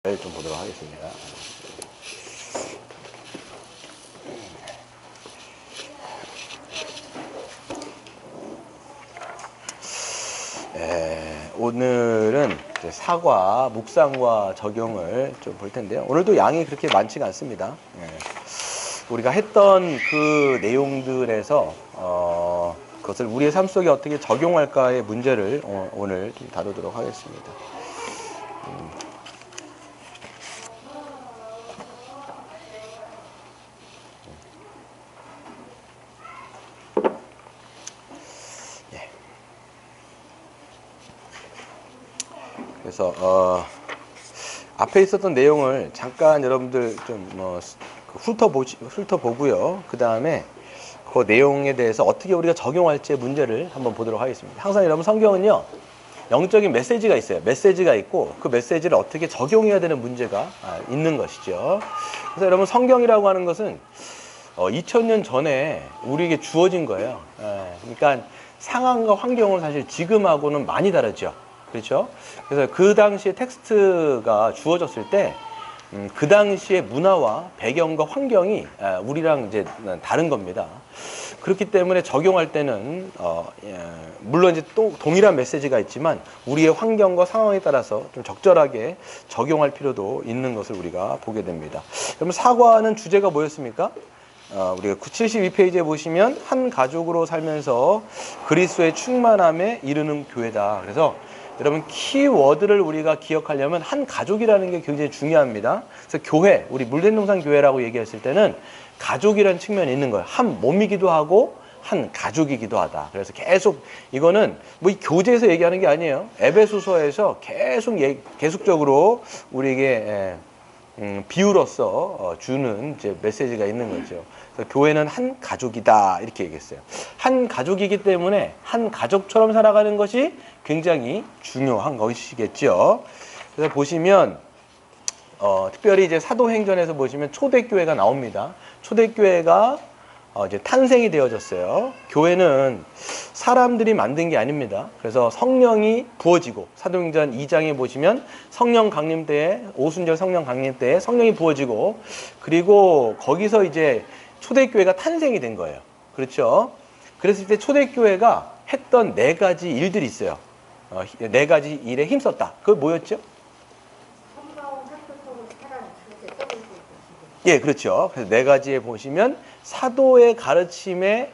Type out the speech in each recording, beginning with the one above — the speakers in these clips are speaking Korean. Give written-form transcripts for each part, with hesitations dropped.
좀 보도록 하겠습니다. 오늘은 사과, 묵상과 적용을 좀 볼 텐데요. 오늘도 양이 그렇게 많지가 않습니다. 우리가 했던 그 내용들에서 그것을 우리의 삶 속에 어떻게 적용할까의 문제를 오늘 좀 다루도록 하겠습니다. 그래서 앞에 있었던 내용을 잠깐 여러분들 좀 훑어보고요. 그 다음에 그 내용에 대해서 어떻게 우리가 적용할지의 문제를 한번 보도록 하겠습니다. 항상 여러분 성경은요, 영적인 메시지가 있어요. 메시지가 있고 그 메시지를 어떻게 적용해야 되는 문제가 있는 것이죠. 그래서 여러분 성경이라고 하는 것은 2000년 전에 우리에게 주어진 거예요. 그러니까 상황과 환경은 사실 지금하고는 많이 다르죠. 그렇죠? 그래서 그 당시에 텍스트가 주어졌을 때 그 당시의 문화와 배경과 환경이 우리랑 이제 다른 겁니다. 그렇기 때문에 적용할 때는 물론 이제 또 동일한 메시지가 있지만 우리의 환경과 상황에 따라서 좀 적절하게 적용할 필요도 있는 것을 우리가 보게 됩니다. 그럼 사과는 주제가 뭐였습니까? 우리가 72페이지에 보시면 한 가족으로 살면서 그리스도의 충만함에 이르는 교회다. 그래서 여러분 키워드를 우리가 기억하려면 한 가족이라는 게 굉장히 중요합니다. 그래서 교회, 우리 물된동산 교회라고 얘기했을 때는 가족이라는 측면이 있는 거예요. 한 몸이기도 하고 한 가족이기도 하다. 그래서 계속 이거는 뭐 이 교재에서 얘기하는 게 아니에요. 에베소서에서 계속적으로 우리에게 비유로서 주는 이제 메시지가 있는 거죠. 그래서 교회는 한 가족이다 이렇게 얘기했어요. 한 가족이기 때문에 한 가족처럼 살아가는 것이 굉장히 중요한 것이겠죠. 그래서 보시면 특별히 이제 사도행전에서 보시면 초대교회가 나옵니다. 초대교회가 이제 탄생이 되어졌어요. 교회는 사람들이 만든 게 아닙니다. 그래서 성령이 부어지고 사도행전 2장에 보시면 성령 강림 때에 오순절 성령 강림 때에 성령이 부어지고 그리고 거기서 이제 초대교회가 탄생이 된 거예요. 그렇죠? 그랬을 때 초대교회가 했던 4가지 일들이 있어요. 4가지 일에 힘썼다. 그게 뭐였죠? 예, 그렇죠. 그래서 4가지에 보시면 사도의 가르침을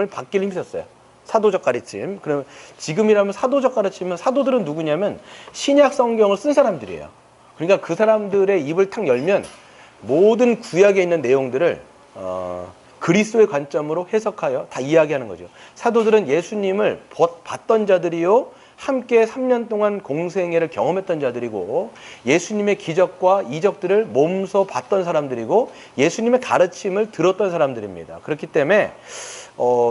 받기를 힘썼어요. 사도적 가르침. 그러면 지금이라면 사도적 가르침은 사도들은 누구냐면 신약 성경을 쓴 사람들이에요. 그러니까 그 사람들의 입을 탁 열면 모든 구약에 있는 내용들을 그리스도의 관점으로 해석하여 다 이야기하는 거죠. 사도들은 예수님을 봤던 자들이요, 함께 3년 동안 공생애를 경험했던 자들이고 예수님의 기적과 이적들을 몸소 봤던 사람들이고 예수님의 가르침을 들었던 사람들입니다. 그렇기 때문에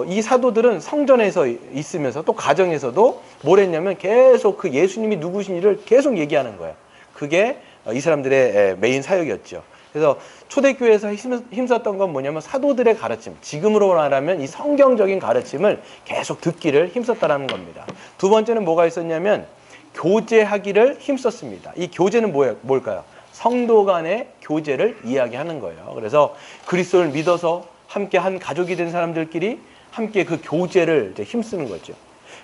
이 사도들은 성전에서 있으면서 또 가정에서도 뭘 했냐면 계속 그 예수님이 누구신지를 계속 얘기하는 거예요. 그게 이 사람들의 메인 사역이었죠. 그래서 초대교회에서 힘썼던 건 뭐냐면 사도들의 가르침, 지금으로 말하면 이 성경적인 가르침을 계속 듣기를 힘썼다라는 겁니다. 두 번째는 뭐가 있었냐면 교제하기를 힘썼습니다. 이 교제는 뭘까요? 성도 간의 교제를 이야기하는 거예요. 그래서 그리스도를 믿어서 함께 한 가족이 된 사람들끼리 함께 그 교제를 이제 힘쓰는 거죠.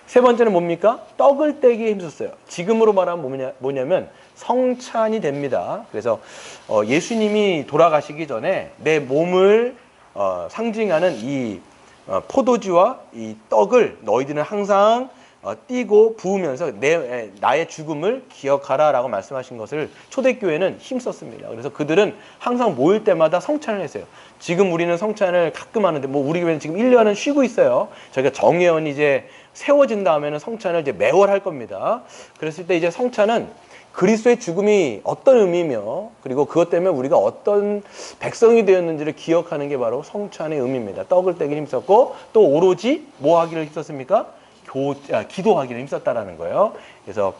세 번째는 뭡니까? 떡을 떼기에 힘썼어요. 지금으로 말하면 뭐냐면 성찬이 됩니다. 그래서 예수님이 돌아가시기 전에 내 몸을 상징하는 이 포도주와 이 떡을 너희들은 항상 띄고 부으면서 나의 죽음을 기억하라 라고 말씀하신 것을 초대교회는 힘썼습니다. 그래서 그들은 항상 모일 때마다 성찬을 했어요. 지금 우리는 성찬을 가끔 하는데 우리 교회는 지금 1년은 쉬고 있어요. 저희가 정예원이 이제 세워진 다음에는 성찬을 이제 매월 할 겁니다. 그랬을 때 이제 성찬은 그리스도의 죽음이 어떤 의미며 그리고 그것 때문에 우리가 어떤 백성이 되었는지를 기억하는 게 바로 성찬의 의미입니다. 떡을 떼기 힘썼고 또 오로지 뭐 하기를 힘썼습니까? 기도하기를 힘썼다라는 거예요. 그래서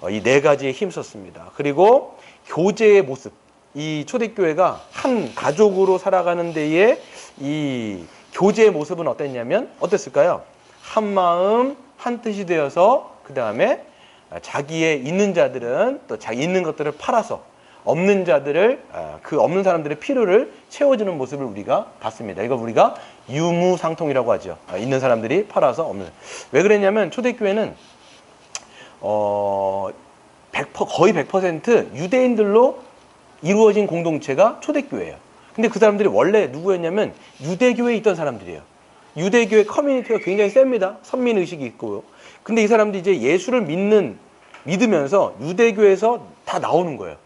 이 4가지에 힘썼습니다. 그리고 교제의 모습, 이 초대교회가 한 가족으로 살아가는 데에 이 교제의 모습은 어땠냐면 어땠을까요? 한 마음 한 뜻이 되어서 그 다음에 자기의 있는 자들은 또 자기 있는 것들을 팔아서 없는 자들을 그 없는 사람들의 필요를 채워주는 모습을 우리가 봤습니다. 이걸 우리가 유무상통이라고 하죠. 있는 사람들이 팔아서 없는. 왜 그랬냐면 초대교회는 거의 100% 유대인들로 이루어진 공동체가 초대교회예요. 근데 그 사람들이 원래 누구였냐면 유대교회에 있던 사람들이에요. 유대교회 커뮤니티가 굉장히 셉니다. 선민의식이 있고요. 근데 이 사람들이 이제 예수를 믿으면서 유대교회에서 다 나오는 거예요.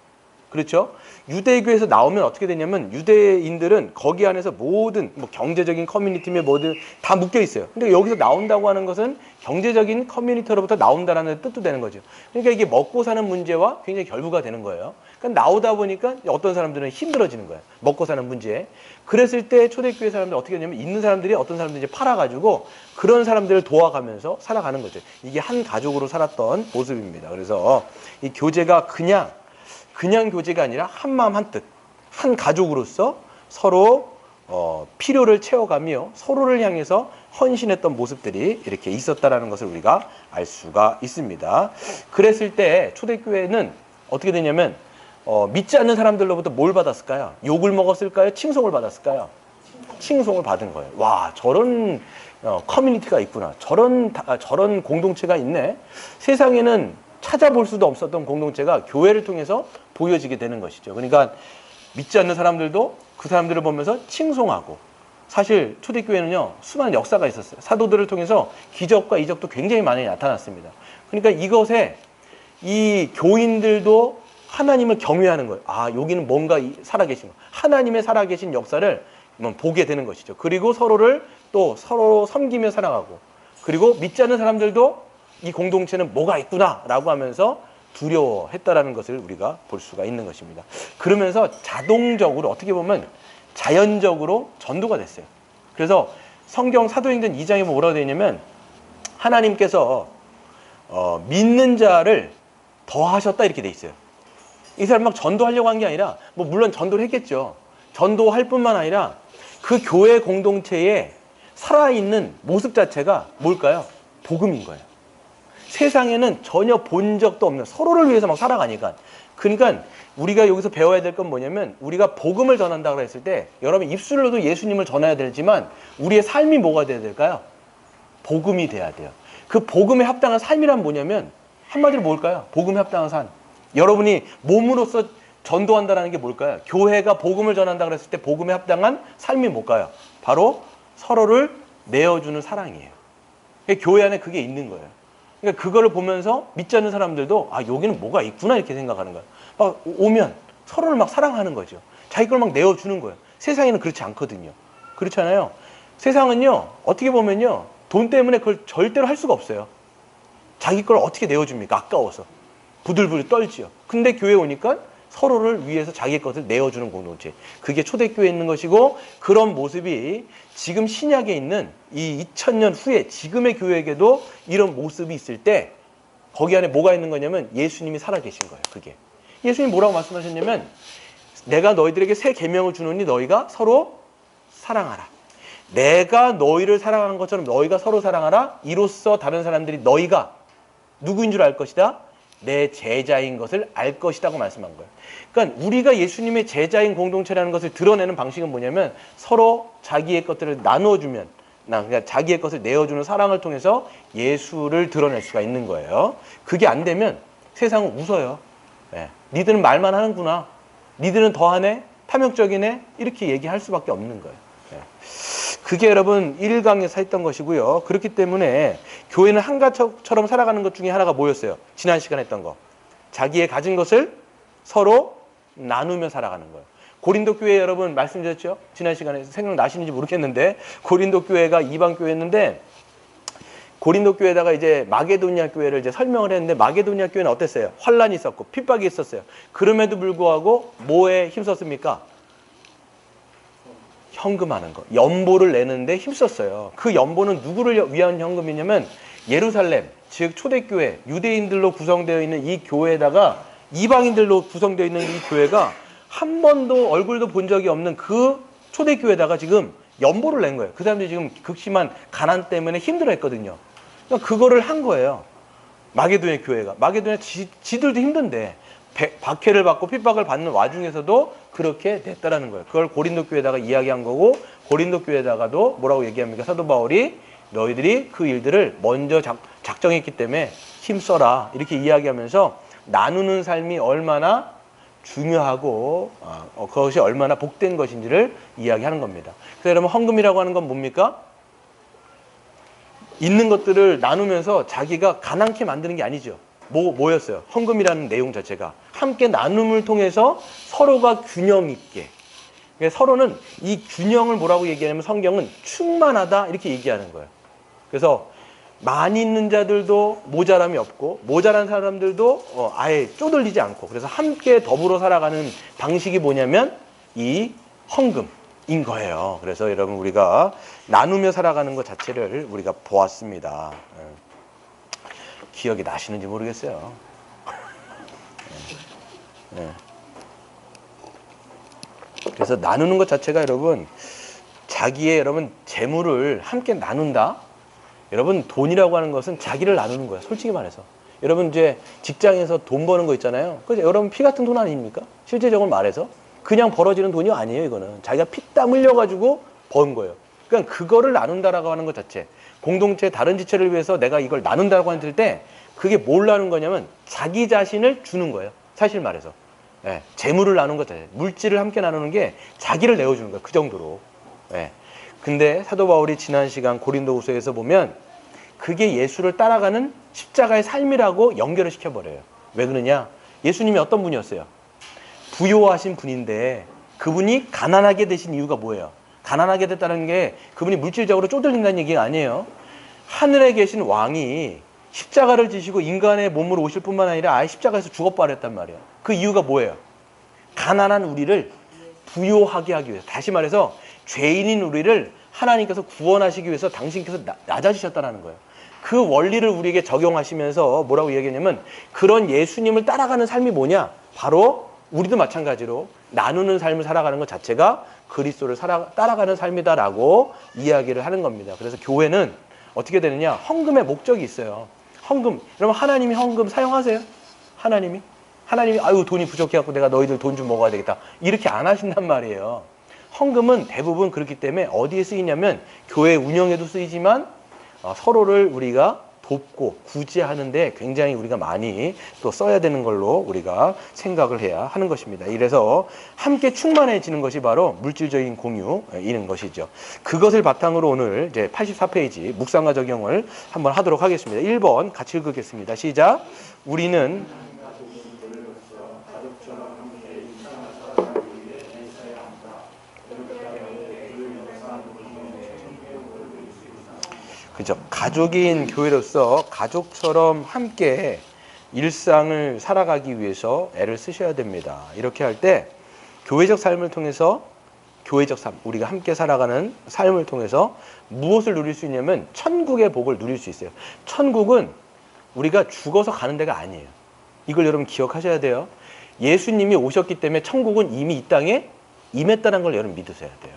그렇죠? 유대교에서 나오면 어떻게 되냐면 유대인들은 거기 안에서 모든 뭐 경제적인 커뮤니티며 뭐든 다 묶여 있어요. 근데 여기서 나온다고 하는 것은 경제적인 커뮤니티로부터 나온다라는 뜻도 되는 거죠. 그러니까 이게 먹고 사는 문제와 굉장히 결부가 되는 거예요. 그러니까 나오다 보니까 어떤 사람들은 힘들어지는 거예요. 먹고 사는 문제에. 그랬을 때 초대교회 사람들 어떻게 하냐면 있는 사람들이 어떤 사람들이 이제 팔아가지고 그런 사람들을 도와가면서 살아가는 거죠. 이게 한 가족으로 살았던 모습입니다. 그래서 이 교제가 그냥 교제가 아니라 한 마음 한 뜻, 한 가족으로서 서로 필요를 채워가며 서로를 향해서 헌신했던 모습들이 이렇게 있었다라는 것을 우리가 알 수가 있습니다. 그랬을 때 초대교회는 어떻게 되냐면 믿지 않는 사람들로부터 뭘 받았을까요? 욕을 먹었을까요? 칭송을 받았을까요? 칭송을 받은 거예요. 와, 저런 커뮤니티가 있구나. 저런 공동체가 있네. 세상에는 찾아볼 수도 없었던 공동체가 교회를 통해서 보여지게 되는 것이죠. 그러니까 믿지 않는 사람들도 그 사람들을 보면서 칭송하고, 사실 초대교회는요 수많은 역사가 있었어요. 사도들을 통해서 기적과 이적도 굉장히 많이 나타났습니다. 그러니까 이것에 이 교인들도 하나님을 경외하는 거예요. 아, 여기는 뭔가 살아계신 거, 하나님의 살아계신 역사를 보게 되는 것이죠. 그리고 서로 섬기며 살아가고, 그리고 믿지 않는 사람들도 이 공동체는 뭐가 있구나라고 하면서 두려워했다라는 것을 우리가 볼 수가 있는 것입니다. 그러면서 자동적으로 어떻게 보면 자연적으로 전도가 됐어요. 그래서 성경 사도행전 2장에 뭐라고 되어 있냐면 하나님께서 믿는 자를 더하셨다 이렇게 돼 있어요. 이 사람 막 전도하려고 한 게 아니라 뭐 물론 전도를 했겠죠. 전도할 뿐만 아니라 그 교회 공동체에 살아있는 모습 자체가 뭘까요? 복음인 거예요. 세상에는 전혀 본 적도 없는, 서로를 위해서 막 살아가니까. 그러니까 우리가 여기서 배워야 될 건 뭐냐면 우리가 복음을 전한다고 했을 때 여러분 입술로도 예수님을 전해야 되지만 우리의 삶이 뭐가 돼야 될까요? 복음이 돼야 돼요. 그 복음에 합당한 삶이란 뭐냐면 한마디로 뭘까요? 복음에 합당한 삶. 여러분이 몸으로서 전도한다는 게 뭘까요? 교회가 복음을 전한다고 했을 때 복음에 합당한 삶이 뭘까요? 바로 서로를 내어주는 사랑이에요. 교회 안에 그게 있는 거예요. 그러니까 그거를 보면서 믿지 않는 사람들도 아, 여기는 뭐가 있구나 이렇게 생각하는 거예요. 막 오면 서로를 막 사랑하는 거죠. 자기 걸 막 내어주는 거예요. 세상에는 그렇지 않거든요. 그렇잖아요. 세상은요 어떻게 보면요 돈 때문에 그걸 절대로 할 수가 없어요. 자기 걸 어떻게 내어줍니까? 아까워서 부들부들 떨지요. 근데 교회 오니까 서로를 위해서 자기 것을 내어주는 공동체, 그게 초대교회에 있는 것이고, 그런 모습이 지금 신약에 있는 이 2000년 후에 지금의 교회에게도 이런 모습이 있을 때 거기 안에 뭐가 있는 거냐면 예수님이 살아계신 거예요. 그게 예수님이 뭐라고 말씀하셨냐면 내가 너희들에게 새 계명을 주노니 너희가 서로 사랑하라. 내가 너희를 사랑하는 것처럼 너희가 서로 사랑하라. 이로써 다른 사람들이 너희가 누구인 줄 알 것이다, 내 제자인 것을 알 것이라고 말씀한 거예요. 그러니까 우리가 예수님의 제자인 공동체라는 것을 드러내는 방식은 뭐냐면 서로 자기의 것들을 나누어주면, 그러니까 자기의 것을 내어주는 사랑을 통해서 예수를 드러낼 수가 있는 거예요. 그게 안 되면 세상은 웃어요. 니들은 말만 하는구나, 니들은 더하네, 탐욕적이네, 이렇게 얘기할 수밖에 없는 거예요. 그게 여러분 1강에서 했던 것이고요. 그렇기 때문에 교회는 한 가족처럼 살아가는 것 중에 하나가 뭐였어요? 지난 시간에 했던 거. 자기의 가진 것을 서로 나누며 살아가는 거예요. 고린도 교회 여러분 말씀드렸죠? 지난 시간에 생각나시는지 모르겠는데 고린도 교회가 이방 교회였는데 고린도 교회에다가 이제 마게도니아 교회를 이제 설명을 했는데 마게도니아 교회는 어땠어요? 환란이 있었고 핍박이 있었어요. 그럼에도 불구하고 뭐에 힘썼습니까? 현금하는 거, 연보를 내는데 힘썼어요. 그 연보는 누구를 위한 현금이냐면 예루살렘, 즉 초대교회, 유대인들로 구성되어 있는 이 교회에다가 이방인들로 구성되어 있는 이 교회가 한 번도 얼굴도 본 적이 없는 그 초대교회에다가 지금 연보를 낸 거예요. 그 사람들이 지금 극심한 가난 때문에 힘들어했거든요. 그러니까 그거를 한 거예요. 마게도냐 교회가. 마게도냐 지들도 힘든데 박해를 받고 핍박을 받는 와중에서도 그렇게 됐다라는 거예요. 그걸 고린도 교회에다가 이야기한 거고, 고린도 교회에다가도 뭐라고 얘기합니까? 사도 바울이 너희들이 그 일들을 먼저 작정했기 때문에 힘써라 이렇게 이야기하면서 나누는 삶이 얼마나 중요하고 그것이 얼마나 복된 것인지를 이야기하는 겁니다. 그래서 여러분, 헌금이라고 하는 건 뭡니까? 있는 것들을 나누면서 자기가 가난케 만드는 게 아니죠. 뭐였어요? 헌금이라는 내용 자체가 함께 나눔을 통해서 서로가 균형 있게, 서로는 이 균형을 뭐라고 얘기하냐면 성경은 충만하다 이렇게 얘기하는 거예요. 그래서 많이 있는 자들도 모자람이 없고 모자란 사람들도 아예 쪼들리지 않고, 그래서 함께 더불어 살아가는 방식이 뭐냐면 이 헌금인 거예요. 그래서 여러분, 우리가 나누며 살아가는 것 자체를 우리가 보았습니다. 기억이 나시는지 모르겠어요. 그래서 나누는 것 자체가 여러분, 자기의 여러분 재물을 함께 나눈다. 여러분, 돈이라고 하는 것은 자기를 나누는 거야. 솔직히 말해서. 여러분 이제 직장에서 돈 버는 거 있잖아요. 그래서 여러분 피 같은 돈 아닙니까? 실제적으로 말해서 그냥 벌어지는 돈이 아니에요. 이거는 자기가 피땀 흘려가지고 번 거예요. 그러니까 그거를 나눈다라고 하는 것 자체, 공동체 다른 지체를 위해서 내가 이걸 나눈다고 했을 때 그게 뭘 나눈 거냐면 자기 자신을 주는 거예요. 사실 말해서. 재물을 나누는 것 자체, 물질을 함께 나누는 게 자기를 내어주는 거예요. 그 정도로. 근데 사도 바울이 지난 시간 고린도후서에서 보면 그게 예수를 따라가는 십자가의 삶이라고 연결을 시켜버려요. 왜 그러냐? 예수님이 어떤 분이었어요? 부요하신 분인데 그분이 가난하게 되신 이유가 뭐예요? 가난하게 됐다는 게 그분이 물질적으로 쪼들린다는 얘기가 아니에요. 하늘에 계신 왕이 십자가를 지시고 인간의 몸으로 오실 뿐만 아니라 아예 십자가에서 죽어버렸단 말이에요. 그 이유가 뭐예요? 가난한 우리를 부요하게 하기 위해서. 다시 말해서 죄인인 우리를 하나님께서 구원하시기 위해서 당신께서 낮아지셨다는 거예요. 그 원리를 우리에게 적용하시면서 뭐라고 얘기했냐면, 그런 예수님을 따라가는 삶이 뭐냐? 바로 우리도 마찬가지로 나누는 삶을 살아가는 것 자체가 그리스도를 따라가는 삶이다라고 이야기를 하는 겁니다. 그래서 교회는 어떻게 되느냐? 헌금의 목적이 있어요. 헌금. 여러분, 하나님이 헌금 사용하세요? 하나님이 아유 돈이 부족해갖고 내가 너희들 돈 좀 먹어야 되겠다 이렇게 안 하신단 말이에요. 헌금은 대부분 그렇기 때문에 어디에 쓰이냐면 교회 운영에도 쓰이지만 서로를 우리가 돕고 구제하는데 굉장히 우리가 많이 또 써야 되는 걸로 우리가 생각을 해야 하는 것입니다. 이래서 함께 충만해지는 것이 바로 물질적인 공유인 것이죠. 그것을 바탕으로 오늘 이제 84페이지 묵상과 적용을 한번 하도록 하겠습니다. 1번 같이 읽겠습니다. 시작. 우리는 그죠. 가족인 교회로서 가족처럼 함께 일상을 살아가기 위해서 애를 쓰셔야 됩니다. 이렇게 할 때 교회적 삶을 통해서 교회적 삶, 우리가 함께 살아가는 삶을 통해서 무엇을 누릴 수 있냐면 천국의 복을 누릴 수 있어요. 천국은 우리가 죽어서 가는 데가 아니에요. 이걸 여러분 기억하셔야 돼요. 예수님이 오셨기 때문에 천국은 이미 이 땅에 임했다는 걸 여러분 믿으셔야 돼요.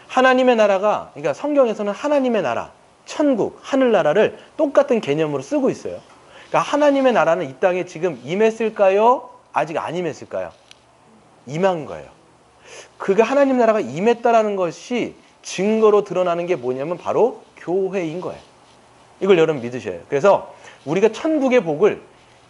하나님의 나라가, 그러니까 성경에서는 하나님의 나라, 천국, 하늘나라를 똑같은 개념으로 쓰고 있어요. 그러니까 하나님의 나라는 이 땅에 지금 임했을까요? 아직 안 임했을까요? 임한 거예요. 그게 하나님 나라가 임했다라는 것이 증거로 드러나는 게 뭐냐면 바로 교회인 거예요. 이걸 여러분 믿으셔야 해요. 그래서 우리가 천국의 복을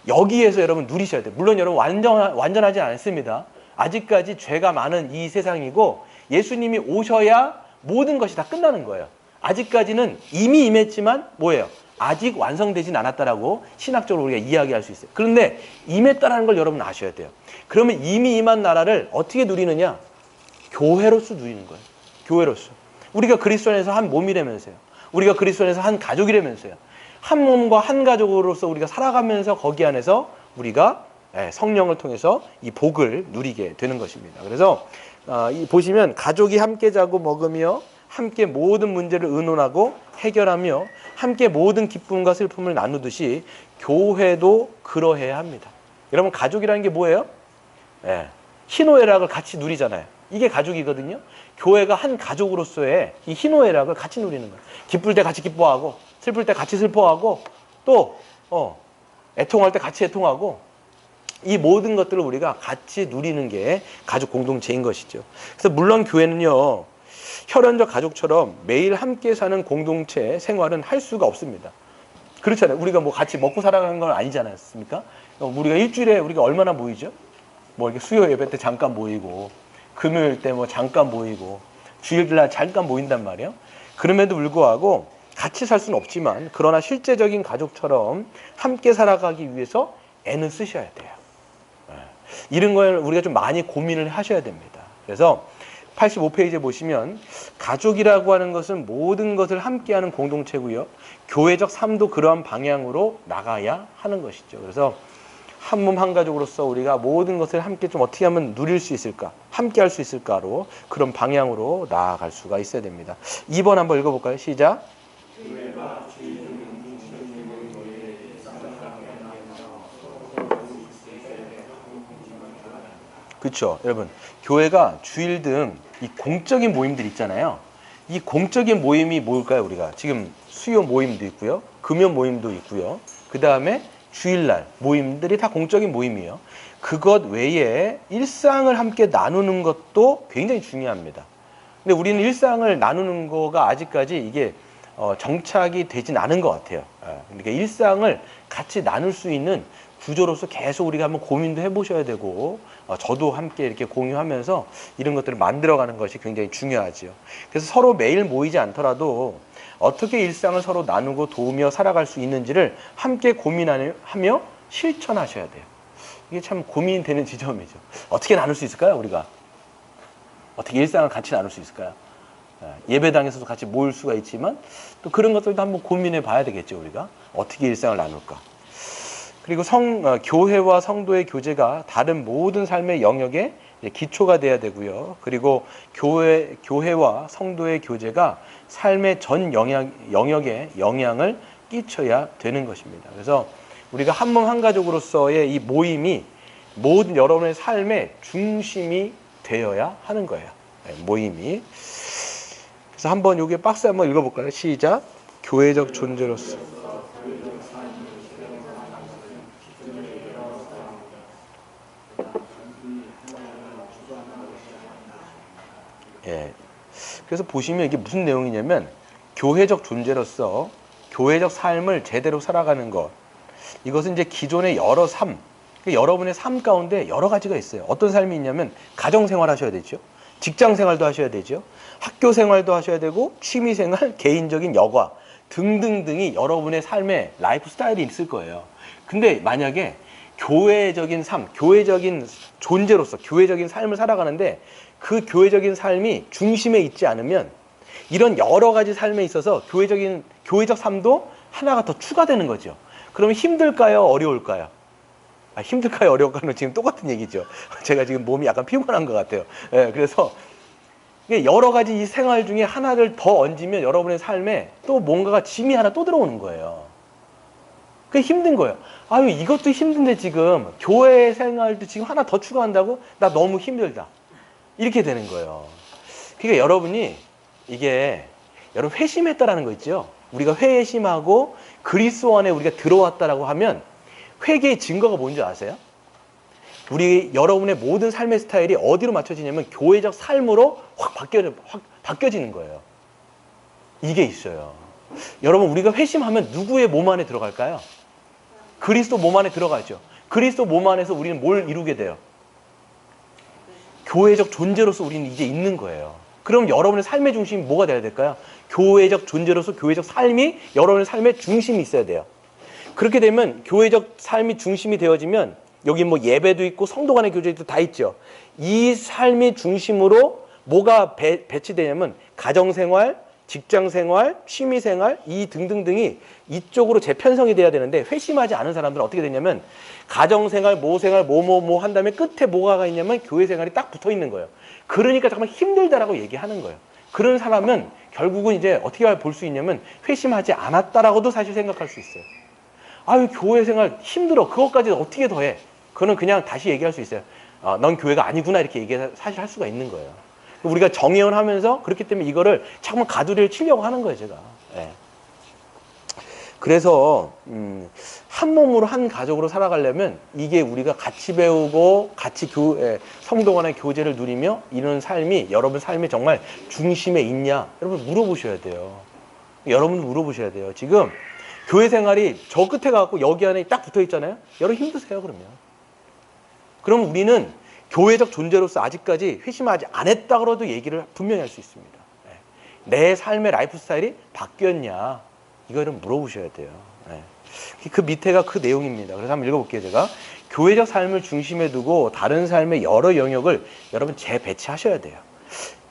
여기에서 여러분 누리셔야 돼요. 물론 여러분 완전하지 않습니다. 아직까지 죄가 많은 이 세상이고 예수님이 오셔야 모든 것이 다 끝나는 거예요. 아직까지는 이미 임했지만 뭐예요? 아직 완성되진 않았다라고 신학적으로 우리가 이야기할 수 있어요. 그런데 임했다라는 걸 여러분 아셔야 돼요. 그러면 이미 임한 나라를 어떻게 누리느냐? 교회로서 누리는 거예요. 교회로서. 우리가 그리스도 안에서 한 몸이라면서요. 우리가 그리스도 안에서 한 가족이라면서요. 한 몸과 한 가족으로서 우리가 살아가면서 거기 안에서 우리가 성령을 통해서 이 복을 누리게 되는 것입니다. 그래서 보시면 가족이 함께 자고 먹으며 함께 모든 문제를 의논하고 해결하며 함께 모든 기쁨과 슬픔을 나누듯이 교회도 그러해야 합니다. 여러분, 가족이라는 게 뭐예요? 희노애락을 같이 누리잖아요. 이게 가족이거든요. 교회가 한 가족으로서의 이 희노애락을 같이 누리는 거예요. 기쁠 때 같이 기뻐하고 슬플 때 같이 슬퍼하고 또 애통할 때 같이 애통하고 이 모든 것들을 우리가 같이 누리는 게 가족 공동체인 것이죠. 그래서 물론 교회는요, 혈연적 가족처럼 매일 함께 사는 공동체 생활은 할 수가 없습니다. 그렇잖아요. 우리가 뭐 같이 먹고 살아가는 건 아니지 않습니까? 우리가 일주일에 우리가 얼마나 모이죠? 뭐 이렇게 수요 예배 때 잠깐 모이고, 금요일 때 뭐 잠깐 모이고, 주일날 잠깐 모인단 말이에요. 그럼에도 불구하고 같이 살 수는 없지만, 그러나 실제적인 가족처럼 함께 살아가기 위해서 애는 쓰셔야 돼요. 이런 걸 우리가 좀 많이 고민을 하셔야 됩니다. 그래서 85페이지에 보시면 가족이라고 하는 것은 모든 것을 함께하는 공동체고요. 교회적 삶도 그러한 방향으로 나가야 하는 것이죠. 그래서 한 몸 한 가족으로서 우리가 모든 것을 함께 좀 어떻게 하면 누릴 수 있을까, 함께 할 수 있을까로 그런 방향으로 나아갈 수가 있어야 됩니다. 2번 한번 읽어볼까요? 시작. 그렇죠, 여러분. 교회가 주일 등 이 공적인 모임들 있잖아요. 이 공적인 모임이 뭘까요? 우리가 지금 수요 모임도 있고요, 금요 모임도 있고요, 그 다음에 주일날 모임들이 다 공적인 모임이에요. 그것 외에 일상을 함께 나누는 것도 굉장히 중요합니다. 근데 우리는 일상을 나누는 거가 아직까지 이게 정착이 되진 않은 것 같아요. 그러니까 일상을 같이 나눌 수 있는 구조로서 계속 우리가 한번 고민도 해보셔야 되고, 저도 함께 이렇게 공유하면서 이런 것들을 만들어가는 것이 굉장히 중요하지요. 그래서 서로 매일 모이지 않더라도 어떻게 일상을 서로 나누고 도우며 살아갈 수 있는지를 함께 고민하며 실천하셔야 돼요. 이게 참 고민이 되는 지점이죠. 어떻게 나눌 수 있을까요, 우리가? 어떻게 일상을 같이 나눌 수 있을까요? 예배당에서도 같이 모일 수가 있지만 또 그런 것들도 한번 고민해 봐야 되겠죠, 우리가. 어떻게 일상을 나눌까? 그리고 교회와 성도의 교제가 다른 모든 삶의 영역에 기초가 돼야 되고요. 그리고 교회와 성도의 교제가 삶의 전 영역에 영향을 끼쳐야 되는 것입니다. 그래서 우리가 한 몸 한 가족으로서의 이 모임이 모든 여러분의 삶의 중심이 되어야 하는 거예요. 모임이. 그래서 한번 여기 박스 한번 읽어볼까요? 시작. 교회적 존재로서. 예. 그래서 보시면 이게 무슨 내용이냐면, 교회적 존재로서 교회적 삶을 제대로 살아가는 것. 이것은 이제 기존의 여러 삶, 여러분의 삶 가운데 여러 가지가 있어요. 어떤 삶이 있냐면, 가정생활 하셔야 되죠. 직장생활도 하셔야 되죠. 학교생활도 하셔야 되고, 취미생활, 개인적인 여가 등등등이 여러분의 삶의 라이프 스타일이 있을 거예요. 근데 만약에 교회적인 삶, 교회적인 존재로서 교회적인 삶을 살아가는데 그 교회적인 삶이 중심에 있지 않으면 이런 여러 가지 삶에 있어서 교회적 삶도 하나가 더 추가되는 거죠. 그러면 힘들까요? 어려울까요? 힘들까요? 어려울까요? 지금 똑같은 얘기죠. 제가 지금 몸이 약간 피곤한 것 같아요. 예, 그래서 여러 가지 이 생활 중에 하나를 더 얹으면 여러분의 삶에 또 뭔가가 짐이 하나 또 들어오는 거예요. 그게 힘든 거예요. 아유, 이것도 힘든데 지금 교회 생활도 지금 하나 더 추가한다고? 나 너무 힘들다. 이렇게 되는 거예요. 그러니까 여러분이 여러분 회심했다라는 거 있죠. 우리가 회심하고 그리스도 안에 우리가 들어왔다라고 하면 회개의 증거가 뭔지 아세요? 여러분의 모든 삶의 스타일이 어디로 맞춰지냐면 교회적 삶으로 확 바뀌어지는 거예요. 이게 있어요. 여러분, 우리가 회심하면 누구의 몸 안에 들어갈까요? 그리스도 몸 안에 들어가죠. 그리스도 몸 안에서 우리는 뭘 이루게 돼요? 교회적 존재로서 우리는 이제 있는 거예요. 그럼 여러분의 삶의 중심이 뭐가 돼야 될까요? 교회적 존재로서 교회적 삶이 여러분의 삶의 중심이 있어야 돼요. 그렇게 되면 교회적 삶이 중심이 되어지면 여기 뭐 예배도 있고 성도 간의 교제도 다 있죠. 이 삶의 중심으로 뭐가 배치되냐면 가정생활, 직장생활, 취미생활 이 등등등이 이쪽으로 재편성이 돼야 되는데, 회심하지 않은 사람들은 어떻게 되냐면 가정생활, 모생활, 뭐 한 다음에 끝에 뭐가 있냐면 교회생활이 딱 붙어 있는 거예요. 그러니까 정말 힘들다라고 얘기하는 거예요. 그런 사람은 결국은 이제 어떻게 볼 수 있냐면 회심하지 않았다라고도 사실 생각할 수 있어요. 아유, 교회생활 힘들어. 그것까지 어떻게 더해? 그거는 그냥 다시 얘기할 수 있어요. 넌 교회가 아니구나, 이렇게 사실 할 수가 있는 거예요. 우리가 정예언하면서 그렇기 때문에 이거를 자꾸만 가두리를 치려고 하는 거예요, 제가. 예. 그래서 한 몸으로 한 가족으로 살아가려면 이게 우리가 같이 배우고 같이 성도 간의 교제를 누리며 이런 삶이 여러분 삶의 정말 중심에 있냐? 여러분 물어보셔야 돼요. 여러분 물어보셔야 돼요. 지금 교회 생활이 저 끝에 가고 여기 안에 딱 붙어 있잖아요. 여러분 힘드세요 그러면. 그럼 우리는 교회적 존재로서 아직까지 회심하지 않았다 그래도 얘기를 분명히 할 수 있습니다. 내 삶의 라이프 스타일이 바뀌었냐? 이거를 물어보셔야 돼요. 그 밑에가 그 내용입니다. 그래서 한번 읽어볼게요. 제가 교회적 삶을 중심에 두고 다른 삶의 여러 영역을 여러분 재배치하셔야 돼요.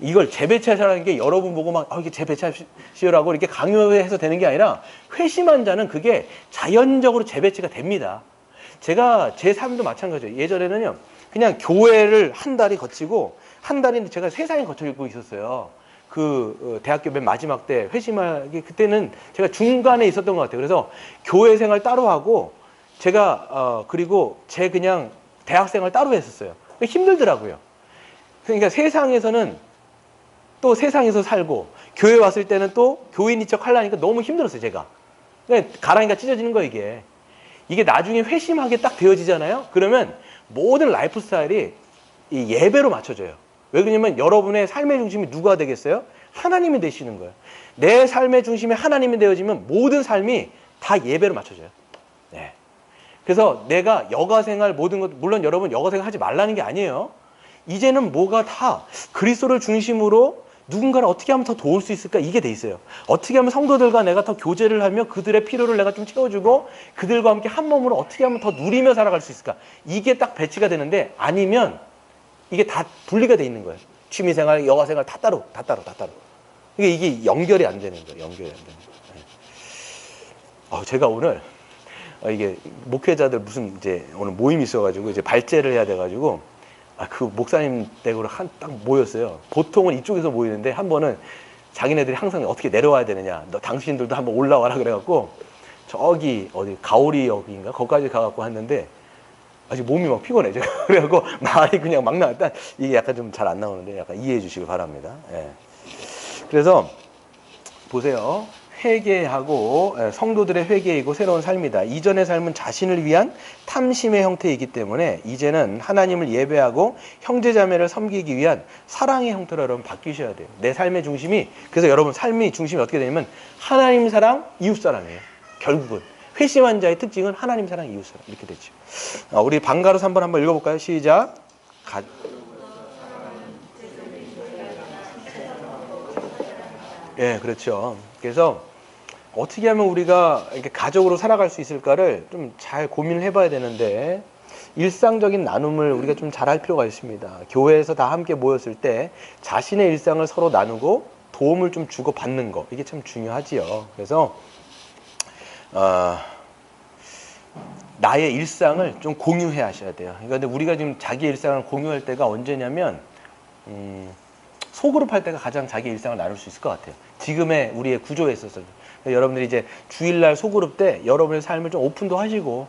이걸 재배치하시라는 게 여러분 보고 막 이게 재배치하시라고 이렇게 강요해서 되는 게 아니라 회심한 자는 그게 자연적으로 재배치가 됩니다. 제가 제 삶도 마찬가지예요. 예전에는요 그냥 교회를 한 달이 거치고 한 달인데 제가 세상에 거쳐있고 있었어요. 그 대학교 맨 마지막 때 회심하기 그때는 제가 중간에 있었던 것 같아요. 그래서 교회 생활 따로 하고 제가 그리고 제 그냥 대학생활 따로 했었어요. 힘들더라고요. 그러니까 세상에서는 또 세상에서 살고 교회 왔을 때는 또 교인인 척 하려니까 너무 힘들었어요. 제가 그냥 가랑이가 찢어지는 거예요. 이게 나중에 회심하게 딱 되어지잖아요. 그러면 모든 라이프 스타일이 이 예배로 맞춰져요. 왜 그러냐면 여러분의 삶의 중심이 누가 되겠어요? 하나님이 되시는 거예요. 내 삶의 중심이 하나님이 되어지면 모든 삶이 다 예배로 맞춰져요. 네. 그래서 내가 여가생활 모든 것 물론 여러분 여가생활 하지 말라는 게 아니에요. 이제는 뭐가 다 그리스도를 중심으로 누군가를 어떻게 하면 더 도울 수 있을까 이게 돼 있어요. 어떻게 하면 성도들과 내가 더 교제를 하며 그들의 필요를 내가 좀 채워주고 그들과 함께 한 몸으로 어떻게 하면 더 누리며 살아갈 수 있을까 이게 딱 배치가 되는데 아니면 이게 다 분리가 돼 있는 거예요. 취미생활, 여가생활 다 따로. 이게 연결이 안 되는 거예요. 연결이 안 되는 거예요. 제가 오늘 이게 목회자들 무슨 이제 오늘 모임이 있어가지고 이제 발제를 해야 돼가지고 그 목사님 댁으로 딱 모였어요. 보통은 이쪽에서 모이는데 한 번은 자기네들이 항상 어떻게 내려와야 되느냐. 너 당신들도 한번 올라와라 그래갖고 저기 어디 가오리역인가 거기까지 가갖고 왔는데 아직 몸이 막 피곤해. 제가 그래갖고 말이 그냥 막 나왔다. 이게 약간 좀 잘 안 나오는데 약간 이해해 주시기 바랍니다. 예. 그래서 보세요. 회개하고 성도들의 회개이고 새로운 삶이다. 이전의 삶은 자신을 위한 탐심의 형태이기 때문에 이제는 하나님을 예배하고 형제자매를 섬기기 위한 사랑의 형태로 여러분 바뀌셔야 돼요. 내 삶의 중심이 그래서 여러분 삶의 중심이 어떻게 되냐면 하나님 사랑, 이웃 사랑이에요. 결국은 회심한 자의 특징은 하나님 사랑, 이웃 사랑 이렇게 되죠. 우리 방가로서 한번 읽어볼까요? 시작. 예, 그렇죠. 그래서 어떻게 하면 우리가 이렇게 가족으로 살아갈 수 있을까를 좀 잘 고민을 해봐야 되는데 일상적인 나눔을 우리가 좀 잘할 필요가 있습니다. 교회에서 다 함께 모였을 때 자신의 일상을 서로 나누고 도움을 좀 주고 받는 거 이게 참 중요하지요. 그래서 나의 일상을 좀 공유해 하셔야 돼요. 그러니까 우리가 지금 자기 일상을 공유할 때가 언제냐면 소그룹 할 때가 가장 자기 일상을 나눌 수 있을 것 같아요. 지금의 우리의 구조에 있어서 여러분들이 이제 주일날 소그룹 때 여러분의 삶을 좀 오픈도 하시고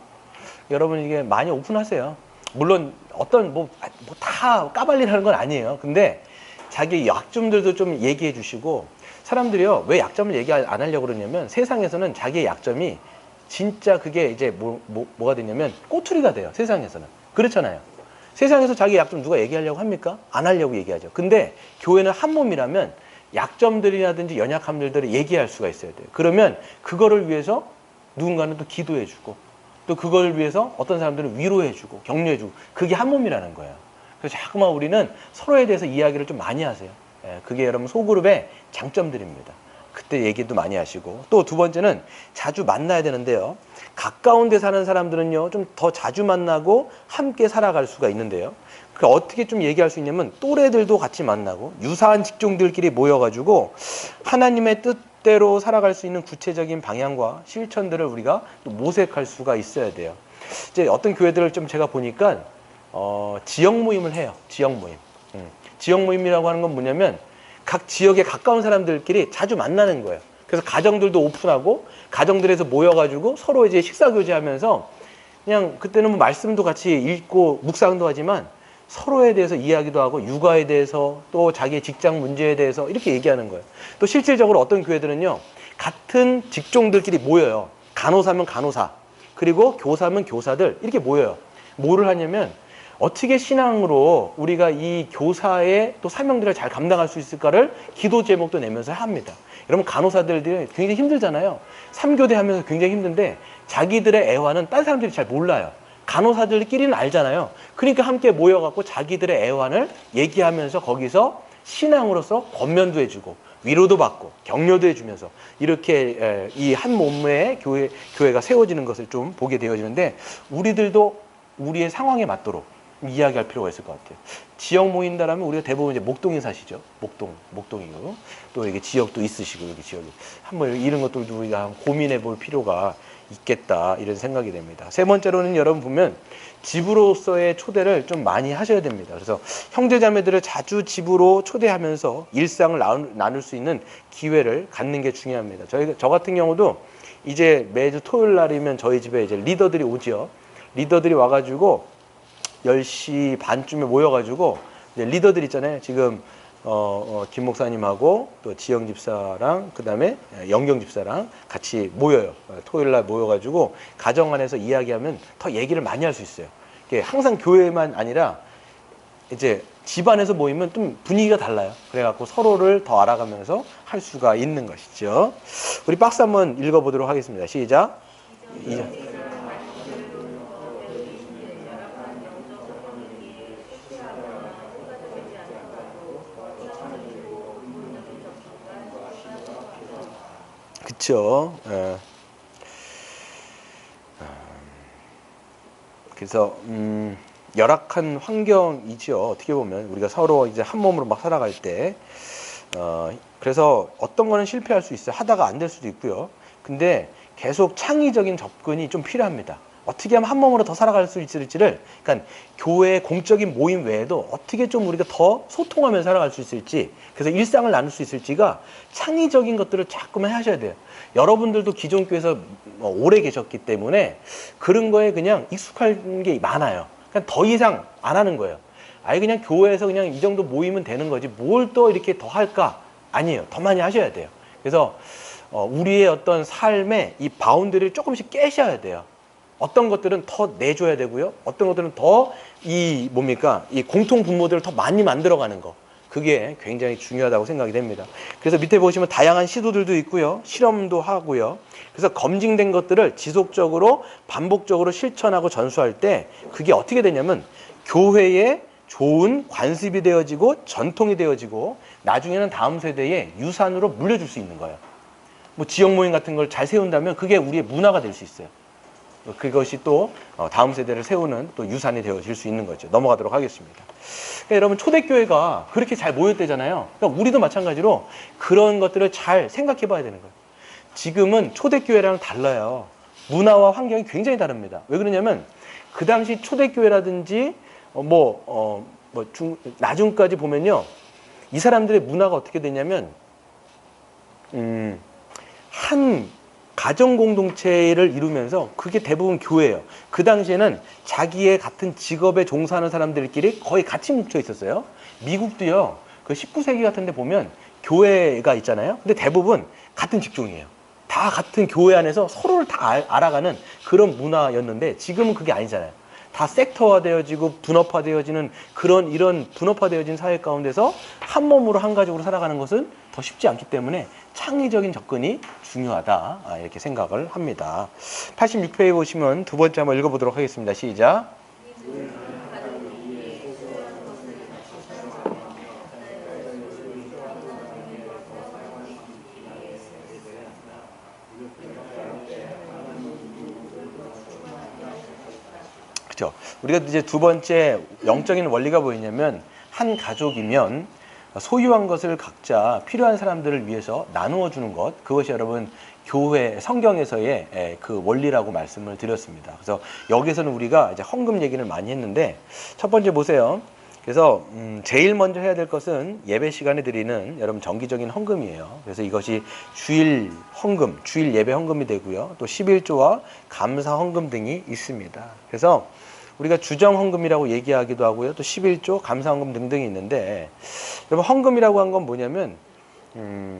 여러분 이게 많이 오픈하세요. 물론 어떤 뭐 다 까발리라는 건 아니에요. 근데 자기 약점들도 좀 얘기해 주시고 사람들이요 왜 약점을 얘기 안 하려고 그러냐면 세상에서는 자기의 약점이 진짜 그게 이제 뭐가 되냐면 꼬투리가 돼요. 세상에서는 그렇잖아요. 세상에서 자기 약점 누가 얘기하려고 합니까? 안 하려고 얘기하죠. 근데 교회는 한 몸이라면 약점들이라든지 연약함들을 얘기할 수가 있어야 돼요. 그러면 그거를 위해서 누군가는 또 기도해주고 또 그걸 위해서 어떤 사람들은 위로해주고 격려해주고 그게 한 몸이라는 거예요. 그래서 자꾸만 우리는 서로에 대해서 이야기를 좀 많이 하세요. 그게 여러분 소그룹의 장점들입니다. 그때 얘기도 많이 하시고 또 두 번째는 자주 만나야 되는데요. 가까운 데 사는 사람들은요 좀 더 자주 만나고 함께 살아갈 수가 있는데요. 어떻게 좀 얘기할 수 있냐면 또래들도 같이 만나고 유사한 직종들끼리 모여가지고 하나님의 뜻대로 살아갈 수 있는 구체적인 방향과 실천들을 우리가 또 모색할 수가 있어야 돼요. 이제 어떤 교회들을 좀 제가 보니까 지역 모임을 해요. 지역 모임. 지역 모임이라고 하는 건 뭐냐면 각 지역에 가까운 사람들끼리 자주 만나는 거예요. 그래서 가정들도 오픈하고 가정들에서 모여가지고 서로 이제 식사 교제하면서 그냥 그때는 뭐 말씀도 같이 읽고 묵상도 하지만 서로에 대해서 이야기도 하고 육아에 대해서 또 자기의 직장 문제에 대해서 이렇게 얘기하는 거예요. 또 실질적으로 어떤 교회들은요 같은 직종들끼리 모여요. 간호사면 간호사, 그리고 교사면 교사들 이렇게 모여요. 뭐를 하냐면 어떻게 신앙으로 우리가 이 교사의 또 사명들을 잘 감당할 수 있을까를 기도 제목도 내면서 합니다. 여러분 간호사들이 굉장히 힘들잖아요. 3교대 하면서 굉장히 힘든데 자기들의 애환은 다른 사람들이 잘 몰라요. 간호사들끼리는 알잖아요. 그러니까 함께 모여갖고 자기들의 애환을 얘기하면서 거기서 신앙으로서 권면도 해주고 위로도 받고 격려도 해주면서 이렇게 이 한 몸의 교회가 세워지는 것을 좀 보게 되어지는데 우리들도 우리의 상황에 맞도록 이야기할 필요가 있을 것 같아요. 지역 모인다라면 우리가 대부분 이제 목동에 사시죠. 목동이고 또 이게 지역도 있으시고 여기 지역이 한번 이런 것들도 우리가 고민해 볼 필요가 있겠다 이런 생각이 됩니다. 세 번째로는 여러분 보면 집으로서의 초대를 좀 많이 하셔야 됩니다. 그래서 형제자매들을 자주 집으로 초대하면서 일상을 나눌 수 있는 기회를 갖는 게 중요합니다. 저 같은 경우도 이제 매주 토요일 날이면 저희 집에 이제 리더들이 오지요. 리더들이 와가지고 10시 반쯤에 모여가지고 이제 리더들 있잖아요. 지금 김 목사님하고 또 지영 집사랑 그다음에 영경 집사랑 같이 모여요. 토요일 날 모여가지고 가정 안에서 이야기하면 더 얘기를 많이 할 수 있어요. 이게 항상 교회만 아니라 이제 집안에서 모이면 좀 분위기가 달라요. 그래갖고 서로를 더 알아가면서 할 수가 있는 것이죠. 우리 박스 한번 읽어보도록 하겠습니다. 시작. 그쵸. 그래서 열악한 환경이죠. 어떻게 보면 우리가 서로 이제 한 몸으로 막 살아갈 때 그래서 어떤 거는 실패할 수 있어요. 하다가 안 될 수도 있고요. 근데 계속 창의적인 접근이 좀 필요합니다. 어떻게 하면 한 몸으로 더 살아갈 수 있을지를, 그러니까 교회 공적인 모임 외에도 어떻게 좀 우리가 더 소통하면서 살아갈 수 있을지, 그래서 일상을 나눌 수 있을지가 창의적인 것들을 자꾸만 하셔야 돼요. 여러분들도 기존 교회에서 오래 계셨기 때문에 그런 거에 그냥 익숙한 게 많아요. 그냥 더 이상 안 하는 거예요. 아예 그냥 교회에서 그냥 이 정도 모이면 되는 거지 뭘 또 이렇게 더 할까? 아니에요. 더 많이 하셔야 돼요. 그래서 우리의 어떤 삶의 이 바운드리를 조금씩 깨셔야 돼요. 어떤 것들은 더 내줘야 되고요. 어떤 것들은 더 이 공통 분모들을 더 많이 만들어가는 거. 그게 굉장히 중요하다고 생각이 됩니다. 그래서 밑에 보시면 다양한 시도들도 있고요. 실험도 하고요. 그래서 검증된 것들을 지속적으로 반복적으로 실천하고 전수할 때 그게 어떻게 되냐면 교회의 좋은 관습이 되어지고 전통이 되어지고 나중에는 다음 세대에 유산으로 물려줄 수 있는 거예요. 뭐 지역 모임 같은 걸 잘 세운다면 그게 우리의 문화가 될 수 있어요. 그것이 또 다음 세대를 세우는 또 유산이 되어질 수 있는 거죠. 넘어가도록 하겠습니다. 그러니까 여러분 초대교회가 그렇게 잘 모였대잖아요. 그러니까 우리도 마찬가지로 그런 것들을 잘 생각해 봐야 되는 거예요. 지금은 초대교회랑 달라요. 문화와 환경이 굉장히 다릅니다. 왜 그러냐면 그 당시 초대교회라든지 나중까지 보면요. 이 사람들의 문화가 어떻게 되냐면 한 가정 공동체를 이루면서 그게 대부분 교회예요. 그 당시에는 자기의 같은 직업에 종사하는 사람들끼리 거의 같이 뭉쳐 있었어요. 미국도요. 그 19세기 같은 데 보면 교회가 있잖아요. 근데 대부분 같은 직종이에요. 다 같은 교회 안에서 서로를 다 알아가는 그런 문화였는데 지금은 그게 아니잖아요. 다 섹터화되어지고 분업화되어지는 이런 분업화되어진 사회 가운데서 한 몸으로 한 가족으로 살아가는 것은 더 쉽지 않기 때문에 창의적인 접근이 중요하다 이렇게 생각을 합니다. 86페이지 보시면 두 번째 한번 읽어보도록 하겠습니다. 시작. 그렇죠. 우리가 이제 두 번째 영적인 원리가 뭐냐면 한 가족이면 소유한 것을 각자 필요한 사람들을 위해서 나누어 주는 것, 그것이 여러분 교회 성경에서의 그 원리라고 말씀을 드렸습니다. 그래서 여기서는 우리가 이제 헌금 얘기를 많이 했는데 첫 번째 보세요. 그래서 제일 먼저 해야 될 것은 예배 시간에 드리는 여러분 정기적인 헌금이에요. 그래서 이것이 주일 헌금, 주일 예배 헌금이 되고요. 또 11조와 감사 헌금 등이 있습니다. 그래서 우리가 주정 헌금이라고 얘기하기도 하고요. 또 11조, 감사 헌금 등등이 있는데 여러분 헌금이라고 한 건 뭐냐면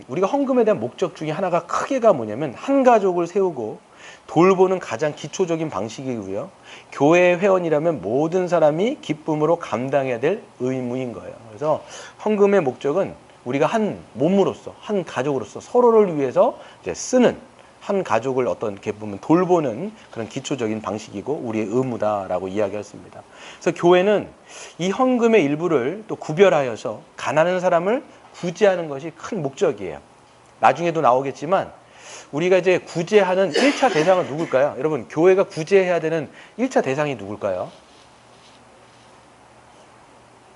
우리가 헌금에 대한 목적 중에 하나가 크게가 뭐냐면 한 가족을 세우고 돌보는 가장 기초적인 방식이고요. 교회 회원이라면 모든 사람이 기쁨으로 감당해야 될 의무인 거예요. 그래서 헌금의 목적은 우리가 한 몸으로서, 한 가족으로서 서로를 위해서 이제 쓰는, 한 가족을 어떤 게 보면 돌보는 그런 기초적인 방식이고 우리의 의무다라고 이야기했습니다. 그래서 교회는 이 헌금의 일부를 또 구별하여서 가난한 사람을 구제하는 것이 큰 목적이에요. 나중에도 나오겠지만 우리가 이제 구제하는 1차 대상은 누굴까요? 여러분, 교회가 구제해야 되는 1차 대상이 누굴까요?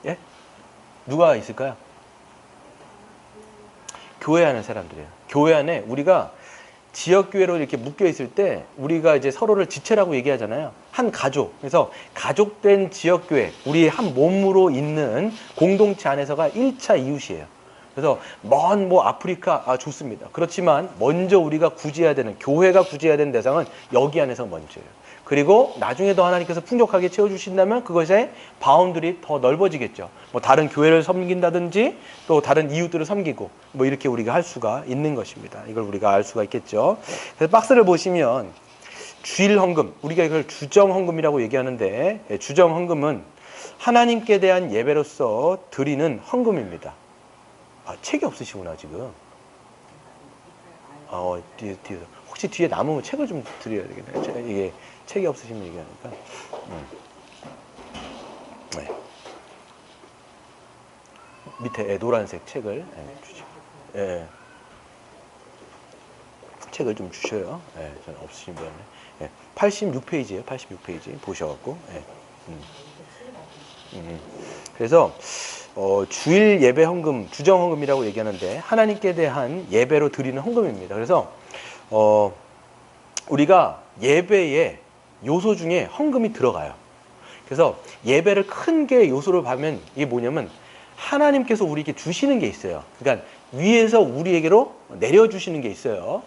예? 누가 있을까요? 교회 안에 사람들이에요. 교회 안에 우리가 지역교회로 이렇게 묶여 있을 때 우리가 이제 서로를 지체라고 얘기하잖아요. 한 가족. 그래서 가족된 지역교회, 우리 한 몸으로 있는 공동체 안에서가 1차 이웃이에요. 그래서 먼 아프리카 좋습니다. 그렇지만 먼저 우리가 구제해야 되는, 교회가 구제해야 되는 대상은 여기 안에서 먼저예요. 그리고 나중에도 하나님께서 풍족하게 채워주신다면 그것의 바운드리 더 넓어지겠죠. 다른 교회를 섬긴다든지 또 다른 이웃들을 섬기고 이렇게 우리가 할 수가 있는 것입니다. 이걸 우리가 알 수가 있겠죠. 그래서 박스를 보시면 주일 헌금, 우리가 이걸 주정 헌금이라고 얘기하는데, 주정 헌금은 하나님께 대한 예배로서 드리는 헌금입니다. 책이 없으시구나 지금. 뒤에 혹시 뒤에 남으면 책을 좀 드려야 되겠네요. 이게 책이 없으시면 얘기하니까. 네. 밑에 노란색 책을 주시고, 책을 좀 주셔요. 저는 없으신 분은. 86페이지예요. 86페이지 보셔갖고. 그래서 주일 예배 헌금, 주정 헌금이라고 얘기하는데 하나님께 대한 예배로 드리는 헌금입니다. 그래서 우리가 예배의 요소 중에 헌금이 들어가요. 그래서 예배를 큰 게 요소를 보면 이게 뭐냐면 하나님께서 우리에게 주시는 게 있어요. 그러니까 위에서 우리에게로 내려주시는 게 있어요.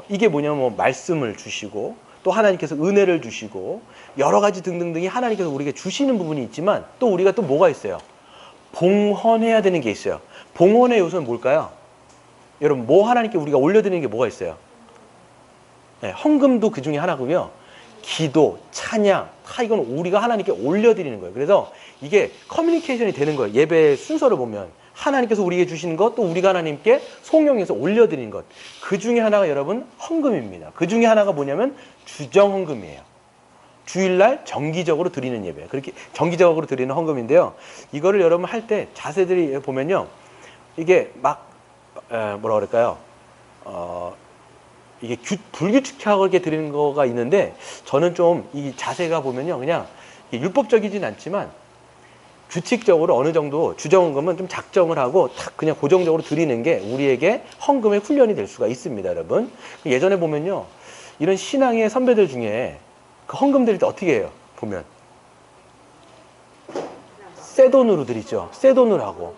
이게 뭐냐면 말씀을 주시고 또 하나님께서 은혜를 주시고 여러 가지 등등등이 하나님께서 우리에게 주시는 부분이 있지만 또 우리가 또 뭐가 있어요? 봉헌해야 되는 게 있어요. 봉헌의 요소는 뭘까요? 여러분, 하나님께 우리가 올려드리는 게 뭐가 있어요? 헌금도 그 중에 하나고요. 기도, 찬양, 다 이건 우리가 하나님께 올려드리는 거예요. 그래서 이게 커뮤니케이션이 되는 거예요. 예배 순서를 보면 하나님께서 우리에게 주시는 것, 또 우리가 하나님께 송영에서 올려드리는 것. 그 중에 하나가 여러분 헌금입니다. 그 중에 하나가 뭐냐면 주정 헌금이에요. 주일날 정기적으로 드리는 예배. 그렇게 정기적으로 드리는 헌금인데요. 이거를 여러분 할 때 자세들이 보면요. 이게 뭐라 그럴까요? 이게 불규칙하게 드리는 거가 있는데 저는 좀 이 자세가 보면요. 그냥 율법적이진 않지만 규칙적으로 어느 정도 주정헌금은 좀 작정을 하고 탁 그냥 고정적으로 드리는 게 우리에게 헌금의 훈련이 될 수가 있습니다, 여러분. 예전에 보면요. 이런 신앙의 선배들 중에 그 헌금 드릴 때 어떻게 해요? 보면 새 돈으로 드리죠. 새 돈으로 하고,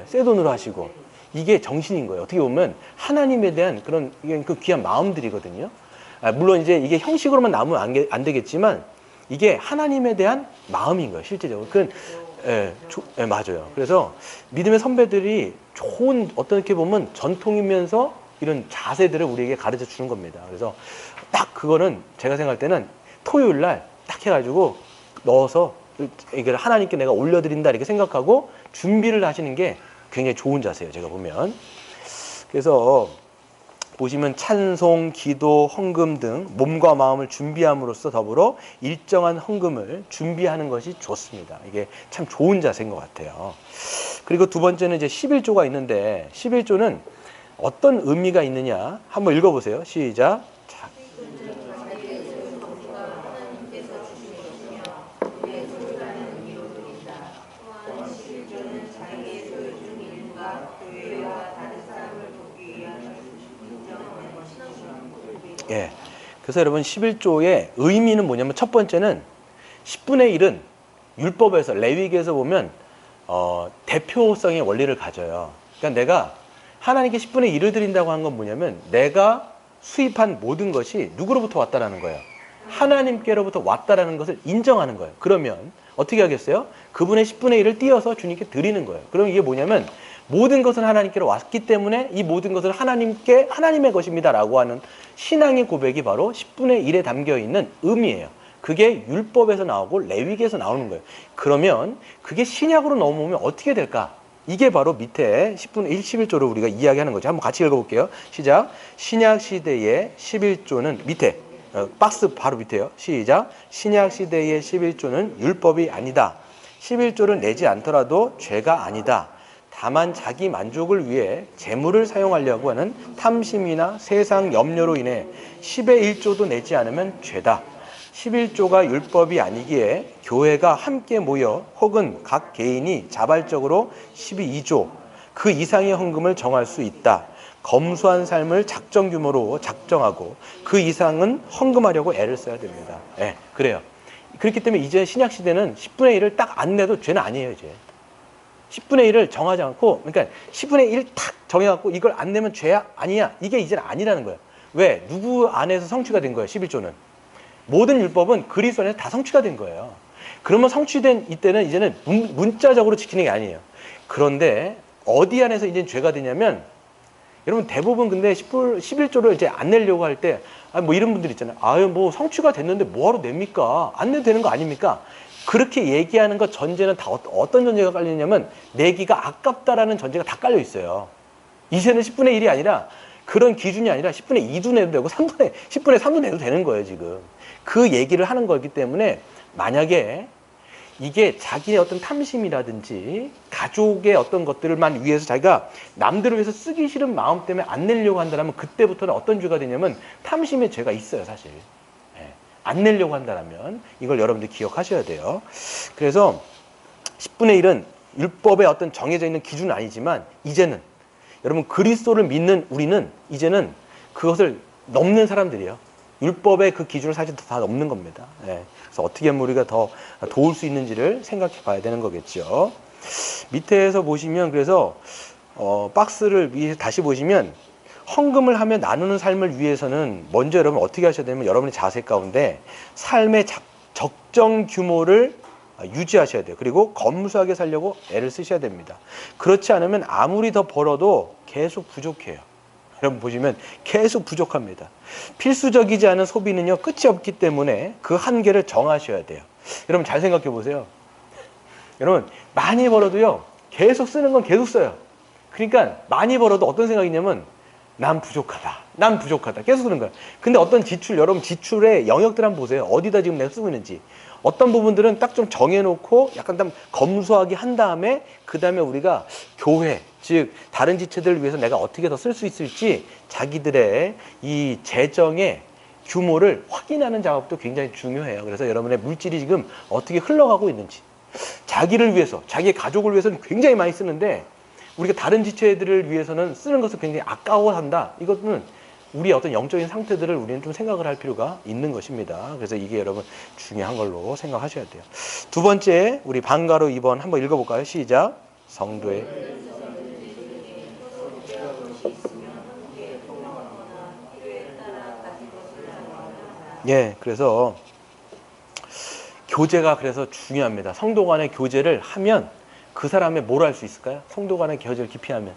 새 돈으로 하시고 이게 정신인 거예요. 어떻게 보면 하나님에 대한 그런 그 귀한 마음들이거든요. 물론 이제 이게 형식으로만 나오면 안 되겠지만 이게 하나님에 대한 마음인 거예요. 실제적으로. 맞아요. 그래서 믿음의 선배들이 좋은 어떻게 보면 전통이면서 이런 자세들을 우리에게 가르쳐 주는 겁니다. 그래서 딱 그거는 제가 생각할 때는 토요일 날 딱 해가지고 넣어서 이걸 하나님께 내가 올려드린다 이렇게 생각하고 준비를 하시는 게 굉장히 좋은 자세예요. 제가 보면. 그래서 보시면 찬송, 기도, 헌금 등 몸과 마음을 준비함으로써 더불어 일정한 헌금을 준비하는 것이 좋습니다. 이게 참 좋은 자세인 것 같아요. 그리고 두 번째는 이제 11조가 있는데 11조는 어떤 의미가 있느냐 한번 읽어보세요. 시작. 그래서 여러분 11조의 의미는 뭐냐면 첫 번째는 10분의 1은 율법에서 레위기에서 보면 대표성의 원리를 가져요. 그러니까 내가 하나님께 10분의 1을 드린다고 한 건 뭐냐면 내가 수입한 모든 것이 누구로부터 왔다라는 거예요. 하나님께로부터 왔다라는 것을 인정하는 거예요. 그러면 어떻게 하겠어요? 그분의 10분의 1을 띄어서 주님께 드리는 거예요. 그럼 이게 뭐냐면 모든 것은 하나님께로 왔기 때문에 이 모든 것은 하나님의 것입니다라고 하는 신앙의 고백이 바로 10분의 1에 담겨 있는 의미예요. 그게 율법에서 나오고 레위기에서 나오는 거예요. 그러면 그게 신약으로 넘어오면 어떻게 될까? 이게 바로 밑에 10분의 1, 11조를 우리가 이야기하는 거죠. 한번 같이 읽어볼게요. 시작. 신약 시대의 11조는 밑에, 박스 바로 밑에요. 시작. 신약 시대의 11조는 율법이 아니다. 11조를 내지 않더라도 죄가 아니다. 다만 자기 만족을 위해 재물을 사용하려고 하는 탐심이나 세상 염려로 인해 10의 1조도 내지 않으면 죄다. 11조가 율법이 아니기에 교회가 함께 모여 혹은 각 개인이 자발적으로 12조 그 이상의 헌금을 정할 수 있다. 검소한 삶을 작정 규모로 작정하고 그 이상은 헌금하려고 애를 써야 됩니다. 네, 그래요. 그렇기 때문에 이제 신약 시대는 10분의 1을 딱 안 내도 죄는 아니에요. 이제 10분의 1을 정하지 않고, 그러니까 10분의 1 탁 정해갖고 이걸 안 내면 죄야 아니야, 이게 이제는 아니라는 거예요. 왜? 누구 안에서 성취가 된 거예요. 11조는 모든 율법은 그리스도 안에서 다 성취가 된 거예요. 그러면 성취된 이때는 이제는 문자적으로 지키는 게 아니에요. 그런데 어디 안에서 이제 죄가 되냐면, 여러분 대부분 근데 11조를 이제 안 내려고 할 때, 뭐 이런 분들 있잖아요. 아유, 뭐 성취가 됐는데 뭐하러 냅니까? 안 내도 되는 거 아닙니까? 그렇게 얘기하는 것 전제는 다 어떤 전제가 깔리냐면, 내기가 아깝다라는 전제가 다 깔려 있어요. 이제는 10분의 1이 아니라 그런 기준이 아니라 10분의 2도 내도 되고 10분의 3도 내도 되는 거예요, 지금. 그 얘기를 하는 거기 때문에, 만약에 이게 자기의 어떤 탐심이라든지 가족의 어떤 것들만 위해서 자기가 남들을 위해서 쓰기 싫은 마음 때문에 안 내려고 한다면, 그때부터는 어떤 죄가 되냐면 탐심의 죄가 있어요, 사실. 안 내려고 한다면 이걸 여러분들 기억하셔야 돼요. 그래서 10분의 1은 율법의 어떤 정해져 있는 기준은 아니지만, 이제는 여러분 그리스도를 믿는 우리는 이제는 그것을 넘는 사람들이에요. 율법의 그 기준을 사실 다 넘는 겁니다. 그래서 어떻게 하면 우리가 더 도울 수 있는지를 생각해 봐야 되는 거겠죠. 밑에서 보시면, 그래서 박스를 위에 다시 보시면, 헌금을 하며 나누는 삶을 위해서는 먼저 여러분 어떻게 하셔야 되냐면, 여러분의 자세 가운데 삶의 적정 규모를 유지하셔야 돼요. 그리고 검소하게 살려고 애를 쓰셔야 됩니다. 그렇지 않으면 아무리 더 벌어도 계속 부족해요. 여러분 보시면 계속 부족합니다. 필수적이지 않은 소비는요, 끝이 없기 때문에 그 한계를 정하셔야 돼요. 여러분 잘 생각해 보세요. 여러분 많이 벌어도요, 계속 쓰는 건 계속 써요. 그러니까 많이 벌어도 어떤 생각이냐면, 난 부족하다 계속 쓰는 거예요. 근데 어떤 여러분 지출의 영역들 한번 보세요. 어디다 지금 내가 쓰고 있는지. 어떤 부분들은 딱 좀 정해놓고 약간 좀 검소하게 한 다음에, 그 다음에 우리가 교회, 즉 다른 지체들을 위해서 내가 어떻게 더 쓸 수 있을지 자기들의 이 재정의 규모를 확인하는 작업도 굉장히 중요해요. 그래서 여러분의 물질이 지금 어떻게 흘러가고 있는지, 자기를 위해서, 자기의 가족을 위해서는 굉장히 많이 쓰는데 우리가 다른 지체들을 위해서는 쓰는 것을 굉장히 아까워한다. 이것은 우리의 어떤 영적인 상태들을 우리는 좀 생각을 할 필요가 있는 것입니다. 그래서 이게 여러분 중요한 걸로 생각하셔야 돼요. 두 번째, 우리 방가로 2번 한번 읽어볼까요? 시작. 성도의 그래서 교제가 그래서 중요합니다. 성도 간의 교제를 하면 그 사람의 뭘 알 수 있을까요? 성도 간의 교제를 깊이 하면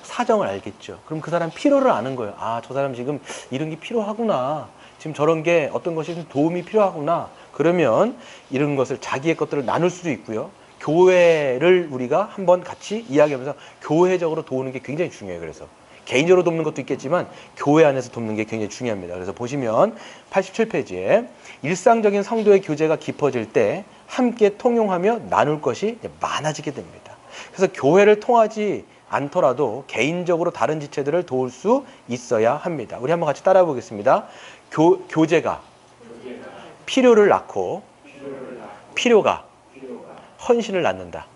사정을 알겠죠. 그럼 그 사람 필요를 아는 거예요. 아, 저 사람 지금 이런 게 필요하구나. 지금 저런 게 어떤 것이 좀 도움이 필요하구나. 그러면 이런 것을, 자기의 것들을 나눌 수도 있고요. 교회를 우리가 한번 같이 이야기하면서 교회적으로 도우는 게 굉장히 중요해요. 그래서 개인적으로 돕는 것도 있겠지만 교회 안에서 돕는 게 굉장히 중요합니다. 그래서 보시면 87페이지에 일상적인 성도의 교제가 깊어질 때 함께 통용하며 나눌 것이 많아지게 됩니다. 그래서 교회를 통하지 않더라도 개인적으로 다른 지체들을 도울 수 있어야 합니다. 우리 한번 같이 따라해 보겠습니다. 교제가 필요를 낳고 필요가 헌신을 낳는다.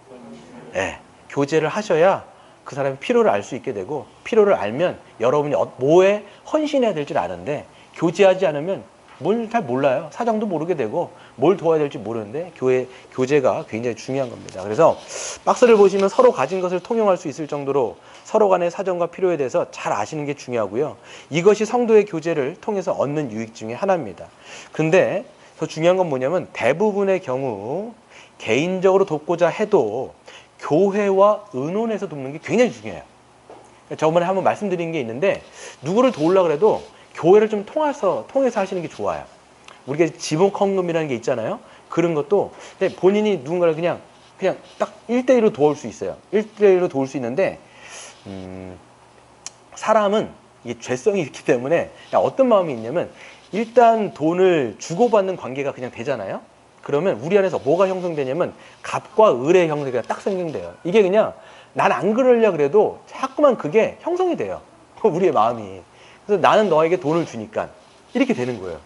교제를 하셔야 그 사람의 필요를 알 수 있게 되고, 필요를 알면 여러분이 뭐에 헌신해야 될지 아는데, 교제하지 않으면 뭘 잘 몰라요. 사정도 모르게 되고 뭘 도와야 될지 모르는데, 교제가 굉장히 중요한 겁니다. 그래서 박스를 보시면 서로 가진 것을 통용할 수 있을 정도로 서로 간의 사정과 필요에 대해서 잘 아시는 게 중요하고요. 이것이 성도의 교제를 통해서 얻는 유익 중에 하나입니다. 근데 더 중요한 건 뭐냐면, 대부분의 경우 개인적으로 돕고자 해도 교회와 의논해서 돕는 게 굉장히 중요해요. 저번에 한번 말씀드린 게 있는데 누구를 도우려고 해도 교회를 좀 통해서 하시는 게 좋아요. 우리가 지목헌금이라는 게 있잖아요. 그런 것도 근데 본인이 누군가를 그냥 딱 1대1로 도울 수 있어요. 1대1로 도울 수 있는데 사람은 이게 죄성이 있기 때문에 어떤 마음이 있냐면 일단 돈을 주고받는 관계가 그냥 되잖아요. 그러면 우리 안에서 뭐가 형성되냐면 갑과 을의 형성이 딱 생성돼요. 이게 그냥 난 안 그러려고 그래도 자꾸만 그게 형성이 돼요. 우리의 마음이. 그래서 나는 너에게 돈을 주니까 이렇게 되는 거예요.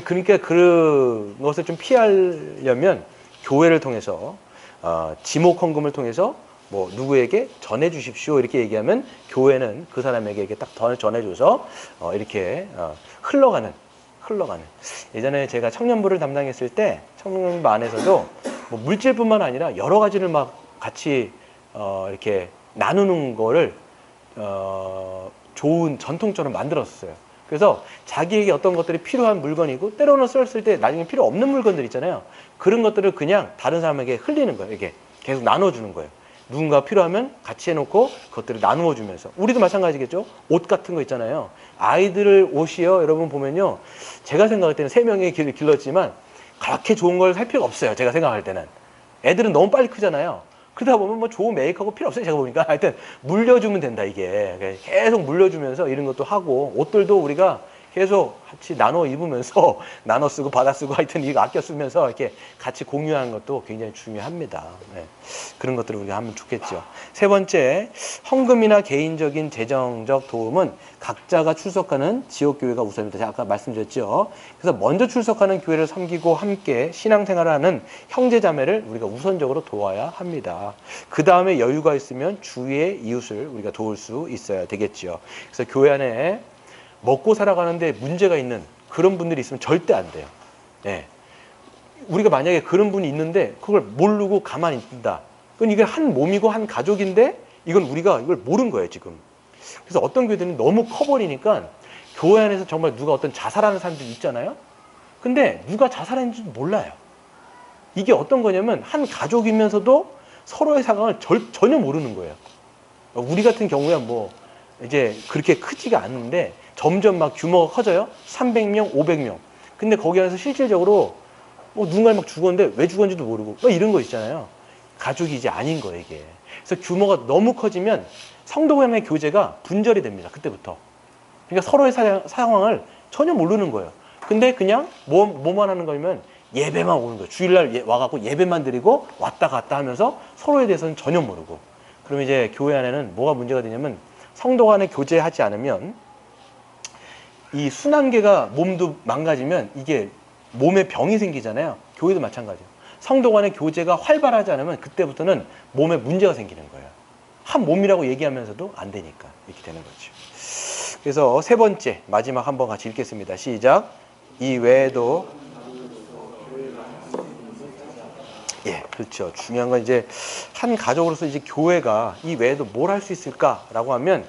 그러니까 그것을 좀 피하려면 교회를 통해서 지목헌금을 통해서 뭐 누구에게 전해 주십시오 이렇게 얘기하면 교회는 그 사람에게 이렇게 딱 전해줘서 이렇게 흘러가는 예전에 제가 청년부를 담당했을 때 청년부 안에서도 뭐 물질뿐만 아니라 여러 가지를 막 같이 이렇게 나누는 거를 좋은 전통처럼 만들었어요. 그래서 자기에게 어떤 것들이 필요한 물건이고 때로는 썼을 때 나중에 필요 없는 물건들 있잖아요. 그런 것들을 그냥 다른 사람에게 흘리는 거예요. 이게 계속 나눠주는 거예요. 누군가 필요하면 같이 해놓고 그것들을 나누어 주면서. 우리도 마찬가지겠죠. 옷 같은 거 있잖아요. 아이들 옷이요, 여러분 보면요, 제가 생각할 때는 3명의 길을 길렀지만 그렇게 좋은 걸 살 필요가 없어요. 제가 생각할 때는 애들은 너무 빨리 크잖아요. 그러다 보면 뭐 좋은 메이크업 필요 없어요. 제가 보니까 하여튼 물려주면 된다. 이게 계속 물려주면서 이런 것도 하고, 옷들도 우리가 계속 같이 나눠 입으면서 나눠 쓰고 받아 쓰고 하여튼 이거 아껴 쓰면서 이렇게 같이 공유하는 것도 굉장히 중요합니다. 네. 그런 것들을 우리가 하면 좋겠죠. 세 번째, 헌금이나 개인적인 재정적 도움은 각자가 출석하는 지역교회가 우선입니다. 제가 아까 말씀드렸죠. 그래서 먼저 출석하는 교회를 섬기고 함께 신앙생활을 하는 형제자매를 우리가 우선적으로 도와야 합니다. 그 다음에 여유가 있으면 주위의 이웃을 우리가 도울 수 있어야 되겠죠. 그래서 교회 안에 먹고 살아가는데 문제가 있는 그런 분들이 있으면 절대 안 돼요. 네. 우리가 만약에 그런 분이 있는데 그걸 모르고 가만히 있다. 그건 이게 한 몸이고 한 가족인데 이건 우리가 이걸 모르는 거예요, 지금. 그래서 어떤 교회들은 너무 커버리니까 교회 안에서 정말 누가 어떤 자살하는 사람들이 있잖아요. 근데 누가 자살했는지도 몰라요. 이게 어떤 거냐면 한 가족이면서도 서로의 상황을 전혀 모르는 거예요. 우리 같은 경우야 뭐 이제 그렇게 크지가 않는데 점점 막 규모가 커져요. 300명, 500명. 근데 거기 안에서 실질적으로 뭐 누군가 막 죽었는데 왜 죽었는지도 모르고 막 이런 거 있잖아요. 가족이 이제 아닌 거예요, 이게. 그래서 규모가 너무 커지면 성도 간의 교제가 분절이 됩니다. 그때부터. 그러니까 서로의 상황을 전혀 모르는 거예요. 근데 그냥 뭐만 하는 거냐면 예배만 오는 거예요. 주일날 와갖고 예배만 드리고 왔다 갔다 하면서 서로에 대해서는 전혀 모르고. 그럼 이제 교회 안에는 뭐가 문제가 되냐면 성도 간에 교제하지 않으면 이 순환계가 몸도 망가지면 이게 몸에 병이 생기잖아요. 교회도 마찬가지예요. 성도 간의 교제가 활발하지 않으면 그때부터는 몸에 문제가 생기는 거예요. 한 몸이라고 얘기하면서도 안 되니까 이렇게 되는 거죠. 그래서 세 번째, 마지막 한번 같이 읽겠습니다. 시작. 이 외에도 그렇죠. 중요한 건 이제 한 가족으로서 이제 교회가 이 외에도 뭘 할 수 있을까라고 하면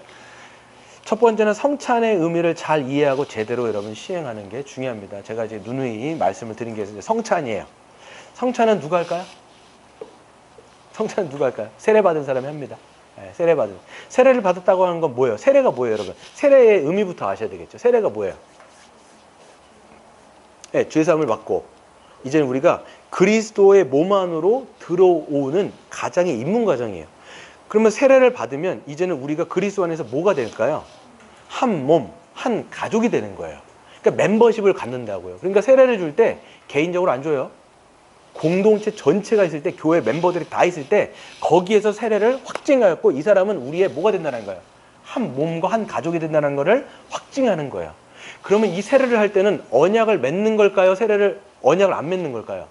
첫 번째는 성찬의 의미를 잘 이해하고 제대로 여러분 시행하는 게 중요합니다. 제가 이제 누누이 말씀을 드린 게 성찬이에요. 성찬은 누가 할까요? 성찬은 누가 할까요? 세례 받은 사람이 합니다. 네, 세례를 받았다고 하는 건 뭐예요? 세례가 뭐예요, 여러분? 세례의 의미부터 아셔야 되겠죠. 세례가 뭐예요? 네, 죄사함을 받고 이제는 우리가 그리스도의 몸 안으로 들어오는 가장의 입문 과정이에요. 그러면 세례를 받으면 이제는 우리가 그리스도 안에서 뭐가 될까요? 한 몸, 한 가족이 되는 거예요. 그러니까 멤버십을 갖는다고요. 그러니까 세례를 줄 때 개인적으로 안 줘요. 공동체 전체가 있을 때, 교회 멤버들이 다 있을 때 거기에서 세례를 확증하였고 이 사람은 우리의 뭐가 된다는 거예요? 한 몸과 한 가족이 된다는 거를 확증하는 거예요. 그러면 이 세례를 할 때는 언약을 맺는 걸까요? 언약을 안 맺는 걸까요?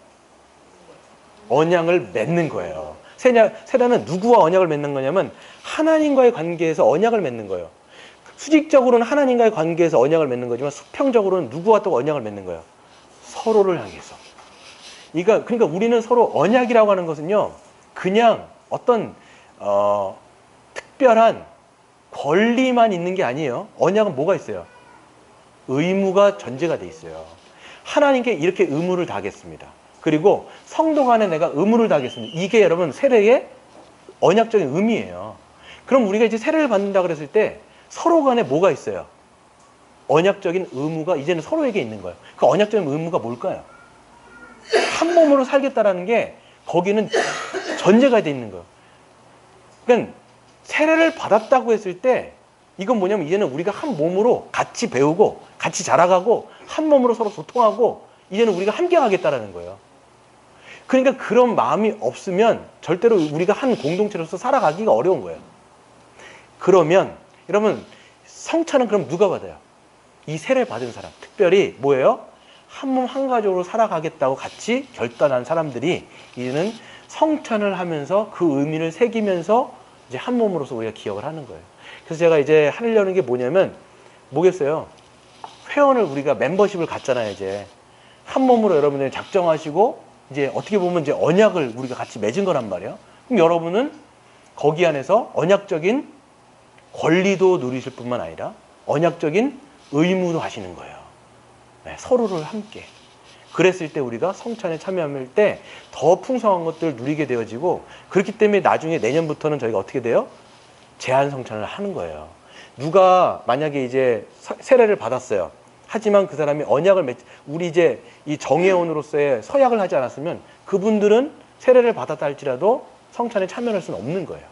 언약을 맺는 거예요. 세례는 누구와 언약을 맺는 거냐면 하나님과의 관계에서 언약을 맺는 거예요. 수직적으로는 하나님과의 관계에서 언약을 맺는 거지만 수평적으로는 누구와 또 언약을 맺는 거예요? 서로를 향해서. 그러니까 우리는 서로 언약이라고 하는 것은요, 그냥 어떤 특별한 권리만 있는 게 아니에요. 언약은 뭐가 있어요? 의무가 전제가 돼 있어요. 하나님께 이렇게 의무를 다하겠습니다. 그리고 성도 간에 내가 의무를 다하겠습니다. 이게 여러분 세례의 언약적인 의미예요. 그럼 우리가 이제 세례를 받는다 그랬을 때 서로 간에 뭐가 있어요? 언약적인 의무가 이제는 서로에게 있는 거예요. 그 언약적인 의무가 뭘까요? 한 몸으로 살겠다라는 게 거기는 전제가 돼 있는 거예요. 그러니까 세례를 받았다고 했을 때 이건 뭐냐면 이제는 우리가 한 몸으로 같이 배우고 같이 자라가고 한 몸으로 서로 소통하고 이제는 우리가 함께 하겠다라는 거예요. 그러니까 그런 마음이 없으면 절대로 우리가 한 공동체로서 살아가기가 어려운 거예요. 그러면 여러분 성찬은 그럼 누가 받아요? 이 세례 받은 사람, 특별히 뭐예요? 한 몸 한 가족으로 살아가겠다고 같이 결단한 사람들이 이제는 성찬을 하면서 그 의미를 새기면서 이제 한 몸으로서 우리가 기억을 하는 거예요. 그래서 제가 이제 하려는 게 뭐겠어요? 회원을 우리가 멤버십을 갖잖아요. 이제 한 몸으로 여러분들이 작정하시고 이제 어떻게 보면 이제 언약을 우리가 같이 맺은 거란 말이에요. 그럼 여러분은 거기 안에서 언약적인 권리도 누리실 뿐만 아니라 언약적인 의무도 하시는 거예요. 네, 서로를 함께. 그랬을 때 우리가 성찬에 참여할 때 더 풍성한 것들을 누리게 되어지고 그렇기 때문에 나중에 내년부터는 저희가 어떻게 돼요? 제한 성찬을 하는 거예요. 누가 만약에 이제 세례를 받았어요. 하지만 그 사람이 언약을 우리 이제 이 정예원으로서의 서약을 하지 않았으면 그분들은 세례를 받았다 할지라도 성찬에 참여할 수는 없는 거예요.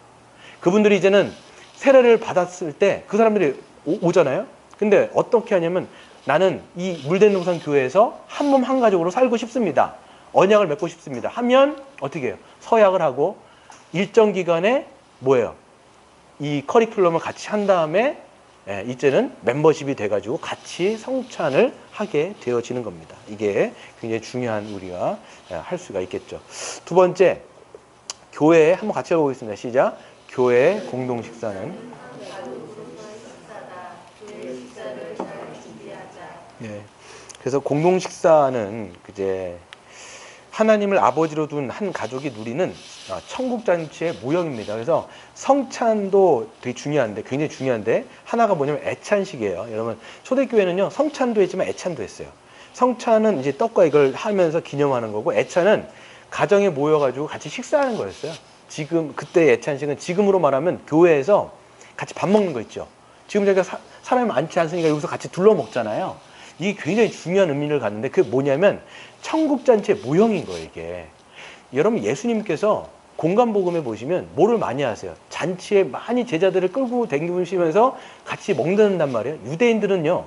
그분들이 이제는 세례를 받았을 때 그 사람들이 오잖아요. 근데 어떻게 하냐면 나는 이 물된 동산 교회에서 한 몸 한 가족으로 살고 싶습니다. 언약을 맺고 싶습니다. 하면 어떻게 해요? 서약을 하고 일정 기간에 뭐예요? 이 커리큘럼을 같이 한 다음에 이제는 멤버십이 돼가지고 같이 성찬을 하게 되어지는 겁니다. 이게 굉장히 중요한 우리가 할 수가 있겠죠. 두 번째, 교회에 한번 같이 해보겠습니다. 시작. 교회 공동 식사는 네. 그래서 공동 식사는 이제 하나님을 아버지로 둔 한 가족이 누리는 천국 잔치의 모형입니다. 그래서 성찬도 되게 중요한데, 굉장히 중요한데 하나가 뭐냐면 애찬식이에요. 여러분 초대교회는요 성찬도 했지만 애찬도 했어요. 성찬은 이제 떡과 이걸 하면서 기념하는 거고, 애찬은 가정에 모여가지고 같이 식사하는 거였어요. 지금 그때 애찬식은 지금으로 말하면 교회에서 같이 밥 먹는 거 있죠. 지금 저희가 사람이 많지 않으니까 여기서 같이 둘러 먹잖아요. 이게 굉장히 중요한 의미를 갖는데 그게 뭐냐면 천국잔치의 모형인 거예요. 이게 여러분 예수님께서 공간복음에 보시면 뭐를 많이 하세요? 잔치에 많이 제자들을 끌고 다니시면서 같이 먹는단 말이에요. 유대인들은요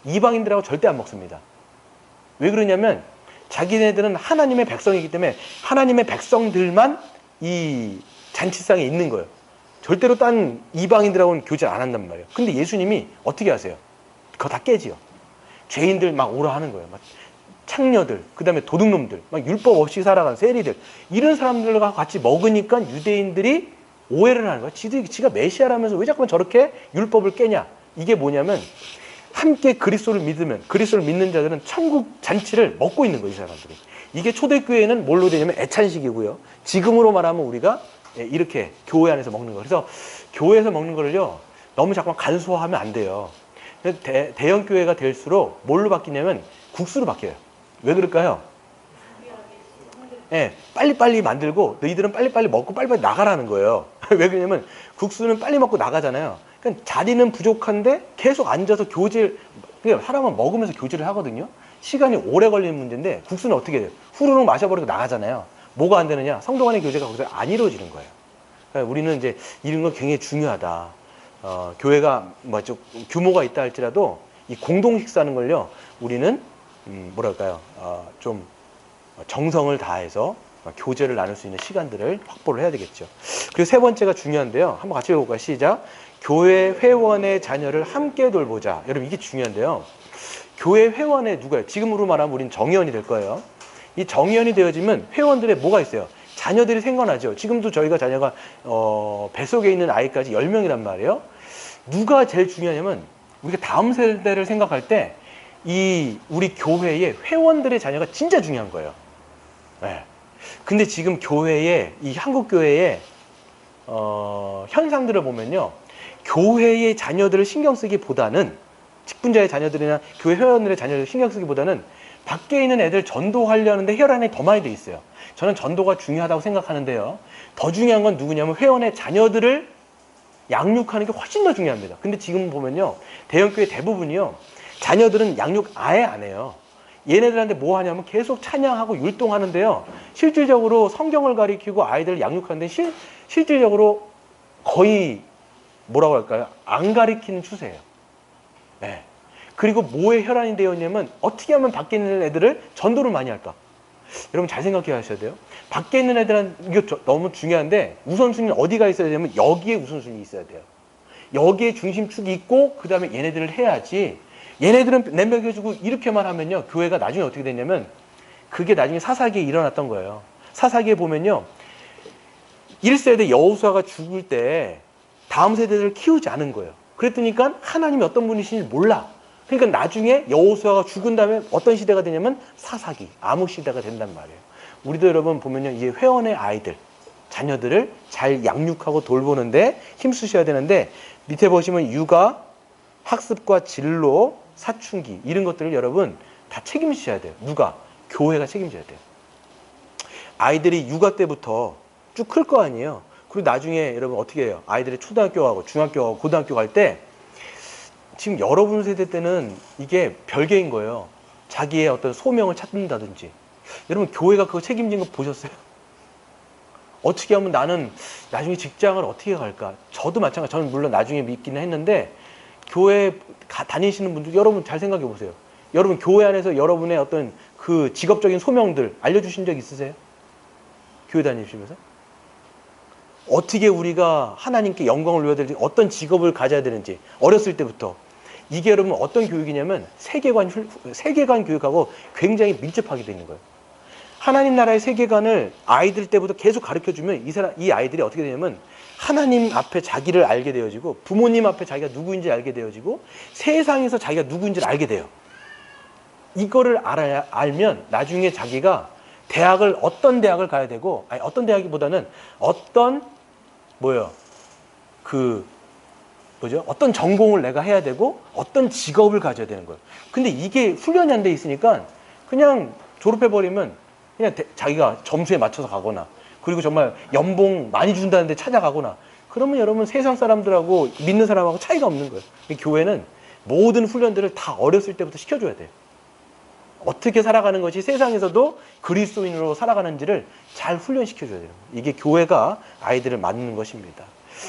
이방인들하고 절대 안 먹습니다. 왜 그러냐면 자기네들은 하나님의 백성이기 때문에 하나님의 백성들만 이 잔치상에 있는 거예요. 절대로 딴 이방인들하고는 교제를 안 한단 말이에요. 근데 예수님이 어떻게 하세요? 그거 다 깨지요. 죄인들 막 오라 하는 거예요. 막 창녀들, 그 다음에 도둑놈들, 막 율법 없이 살아간 세리들, 이런 사람들과 같이 먹으니까 유대인들이 오해를 하는 거야. 지가 메시아라면서 왜 자꾸만 저렇게 율법을 깨냐? 이게 뭐냐면 함께 그리스도를 믿는 자들은 천국 잔치를 먹고 있는 거예요. 이 사람들이. 이게 초대교회는 뭘로 되냐면 애찬식이고요. 지금으로 말하면 우리가 이렇게 교회 안에서 먹는 거. 그래서 교회에서 먹는 거를요 너무 자꾸만 간소화하면 안 돼요. 대형 교회가 될수록 뭘로 바뀌냐면 국수로 바뀌어요. 왜 그럴까요? 예, 빨리빨리 만들고 너희들은 빨리빨리 먹고 빨리빨리 나가라는 거예요. 왜 그러냐면 국수는 빨리 먹고 나가잖아요. 그러니까 자리는 부족한데 계속 앉아서 교제를, 그러니까 사람은 먹으면서 교제를 하거든요. 시간이 오래 걸리는 문제인데 국수는 어떻게 돼요? 후루룩 마셔버리고 나가잖아요. 뭐가 안 되느냐? 성도 간의 교제가 거기서 안 이루어지는 거예요. 그러니까 우리는 이제 이런 건 굉장히 중요하다. 교회가 좀 규모가 있다 할지라도 이 공동 식사하는 걸요 우리는 뭐랄까요 좀 정성을 다해서 교제를 나눌 수 있는 시간들을 확보를 해야 되겠죠. 그리고 세 번째가 중요한데요. 한번 같이 해볼까요? 시작. 교회 회원의 자녀를 함께 돌보자. 여러분 이게 중요한데요. 교회 회원의 누가요? 지금으로 말하면 우리는 정의원이 될 거예요. 이 정의원이 되어지면 회원들의 뭐가 있어요? 자녀들이 생겨나죠. 지금도 저희가 자녀가 뱃속에 있는 아이까지 10명이란 말이에요. 누가 제일 중요하냐면 우리가 다음 세대를 생각할 때 이 우리 교회의 회원들의 자녀가 진짜 중요한 거예요. 네. 근데 지금 교회의 이 한국 교회의 현상들을 보면요, 교회의 자녀들을 신경 쓰기보다는 직분자의 자녀들이나 교회 회원들의 자녀들을 신경 쓰기보다는 밖에 있는 애들 전도하려는데 혈안에 더 많이 돼 있어요. 저는 전도가 중요하다고 생각하는데요. 더 중요한 건 누구냐면 회원의 자녀들을 양육하는 게 훨씬 더 중요합니다. 근데 지금 보면요, 대형교회 대부분이요, 자녀들은 양육 아예 안 해요. 얘네들한테 뭐 하냐면 계속 찬양하고 율동하는데요, 실질적으로 성경을 가리키고 아이들을 양육하는데 실질적으로 거의 뭐라고 할까요? 안 가리키는 추세예요. 네. 그리고 뭐에 혈안이 되어 있냐면 어떻게 하면 밖에 있는 애들을 전도를 많이 할까? 여러분 잘 생각해 하셔야 돼요. 밖에 있는 애들은 이거 너무 중요한데 우선순위는 어디가 있어야 되냐면 여기에 우선순위 있어야 돼요. 여기에 중심축이 있고 그 다음에 얘네들을 해야지. 얘네들은 내먹여주고 이렇게만 하면요, 교회가 나중에 어떻게 됐냐면 그게 나중에 사사기에 일어났던 거예요. 사사기에 보면요, 1세대 여호수아가 죽을 때 다음 세대들을 키우지 않은 거예요. 그랬더니까 하나님이 어떤 분이신지 몰라. 그러니까 나중에 여호수아가 죽은 다음에 어떤 시대가 되냐면 사사기, 암흑 시대가 된단 말이에요. 우리도 여러분 보면요, 이 회원의 아이들, 자녀들을 잘 양육하고 돌보는데 힘쓰셔야 되는데, 밑에 보시면 육아, 학습과 진로, 사춘기 이런 것들을 여러분 다 책임지셔야 돼요. 누가? 교회가 책임져야 돼요. 아이들이 육아 때부터 쭉 클 거 아니에요. 그리고 나중에 여러분 어떻게 해요? 아이들이 초등학교 가고 중학교 가고 고등학교 갈 때 지금 여러분 세대 때는 이게 별개인 거예요. 자기의 어떤 소명을 찾는다든지. 여러분 교회가 그거 책임진 거 보셨어요? 어떻게 하면 나는 나중에 직장을 어떻게 갈까? 저도 마찬가지. 저는 물론 나중에 믿기는 했는데 교회 다니시는 분들 여러분 잘 생각해 보세요. 여러분 교회 안에서 여러분의 어떤 그 직업적인 소명들 알려주신 적 있으세요? 교회 다니시면서? 어떻게 우리가 하나님께 영광을 누려야 될지, 어떤 직업을 가져야 되는지 어렸을 때부터. 이게 여러분 어떤 교육이냐면 세계관 교육하고 굉장히 밀접하게 되어 있는 거예요. 하나님 나라의 세계관을 아이들 때부터 계속 가르쳐주면 이 아이들이 어떻게 되냐면 하나님 앞에 자기를 알게 되어지고 부모님 앞에 자기가 누구인지 알게 되어지고 세상에서 자기가 누구인지를 알게 돼요. 이거를 알면 나중에 자기가 어떤 대학을 가야 되고, 아니 어떤 대학이보다는 어떤 어떤 전공을 내가 해야 되고 어떤 직업을 가져야 되는 거예요. 근데 이게 훈련이 안 돼 있으니까 그냥 졸업해버리면 그냥 자기가 점수에 맞춰서 가거나, 그리고 정말 연봉 많이 준다는데 찾아가거나, 그러면 여러분 세상 사람들하고 믿는 사람하고 차이가 없는 거예요. 교회는 모든 훈련들을 다 어렸을 때부터 시켜줘야 돼요. 어떻게 살아가는 것이 세상에서도 그리스도인으로 살아가는지를 잘 훈련시켜줘야 돼요. 이게 교회가 아이들을 맡는 것입니다.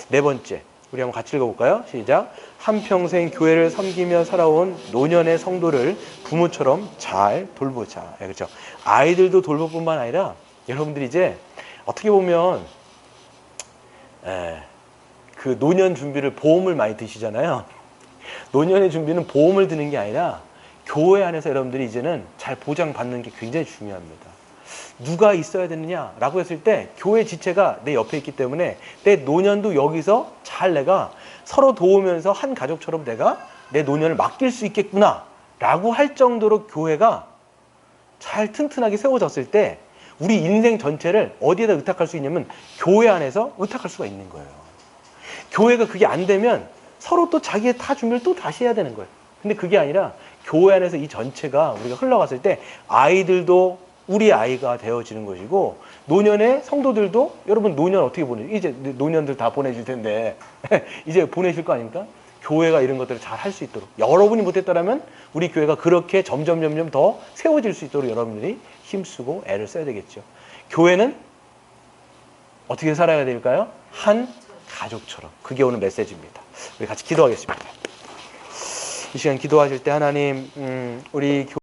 네 번째, 우리 한번 같이 읽어볼까요? 시작. 한평생 교회를 섬기며 살아온 노년의 성도를 부모처럼 잘 돌보자. 그렇죠. 아이들도 돌볼 뿐만 아니라 여러분들이 이제 어떻게 보면 그 노년 준비를 보험을 많이 드시잖아요. 노년의 준비는 보험을 드는 게 아니라 교회 안에서 여러분들이 이제는 잘 보장받는 게 굉장히 중요합니다. 누가 있어야 되느냐라고 했을 때 교회 지체가 내 옆에 있기 때문에 내 노년도 여기서 잘 내가 서로 도우면서 한 가족처럼 내가 내 노년을 맡길 수 있겠구나 라고 할 정도로 교회가 잘 튼튼하게 세워졌을 때 우리 인생 전체를 어디에다 의탁할 수 있냐면 교회 안에서 의탁할 수가 있는 거예요. 교회가 그게 안 되면 서로 또 자기의 다 준비를 또 다시 해야 되는 거예요. 근데 그게 아니라 교회 안에서 이 전체가 우리가 흘러갔을 때 아이들도 우리 아이가 되어지는 것이고, 노년의 성도들도 여러분 노년 어떻게 보내죠? 이제 노년들 다 보내줄 텐데 이제 보내실 거 아닙니까? 교회가 이런 것들을 잘 할 수 있도록, 여러분이 못했다면 우리 교회가 그렇게 점점 더 세워질 수 있도록 여러분들이 힘쓰고 애를 써야 되겠죠. 교회는 어떻게 살아야 될까요? 한 가족처럼. 그게 오늘 메시지입니다. 우리 같이 기도하겠습니다. 이 시간 기도하실 때 하나님, 우리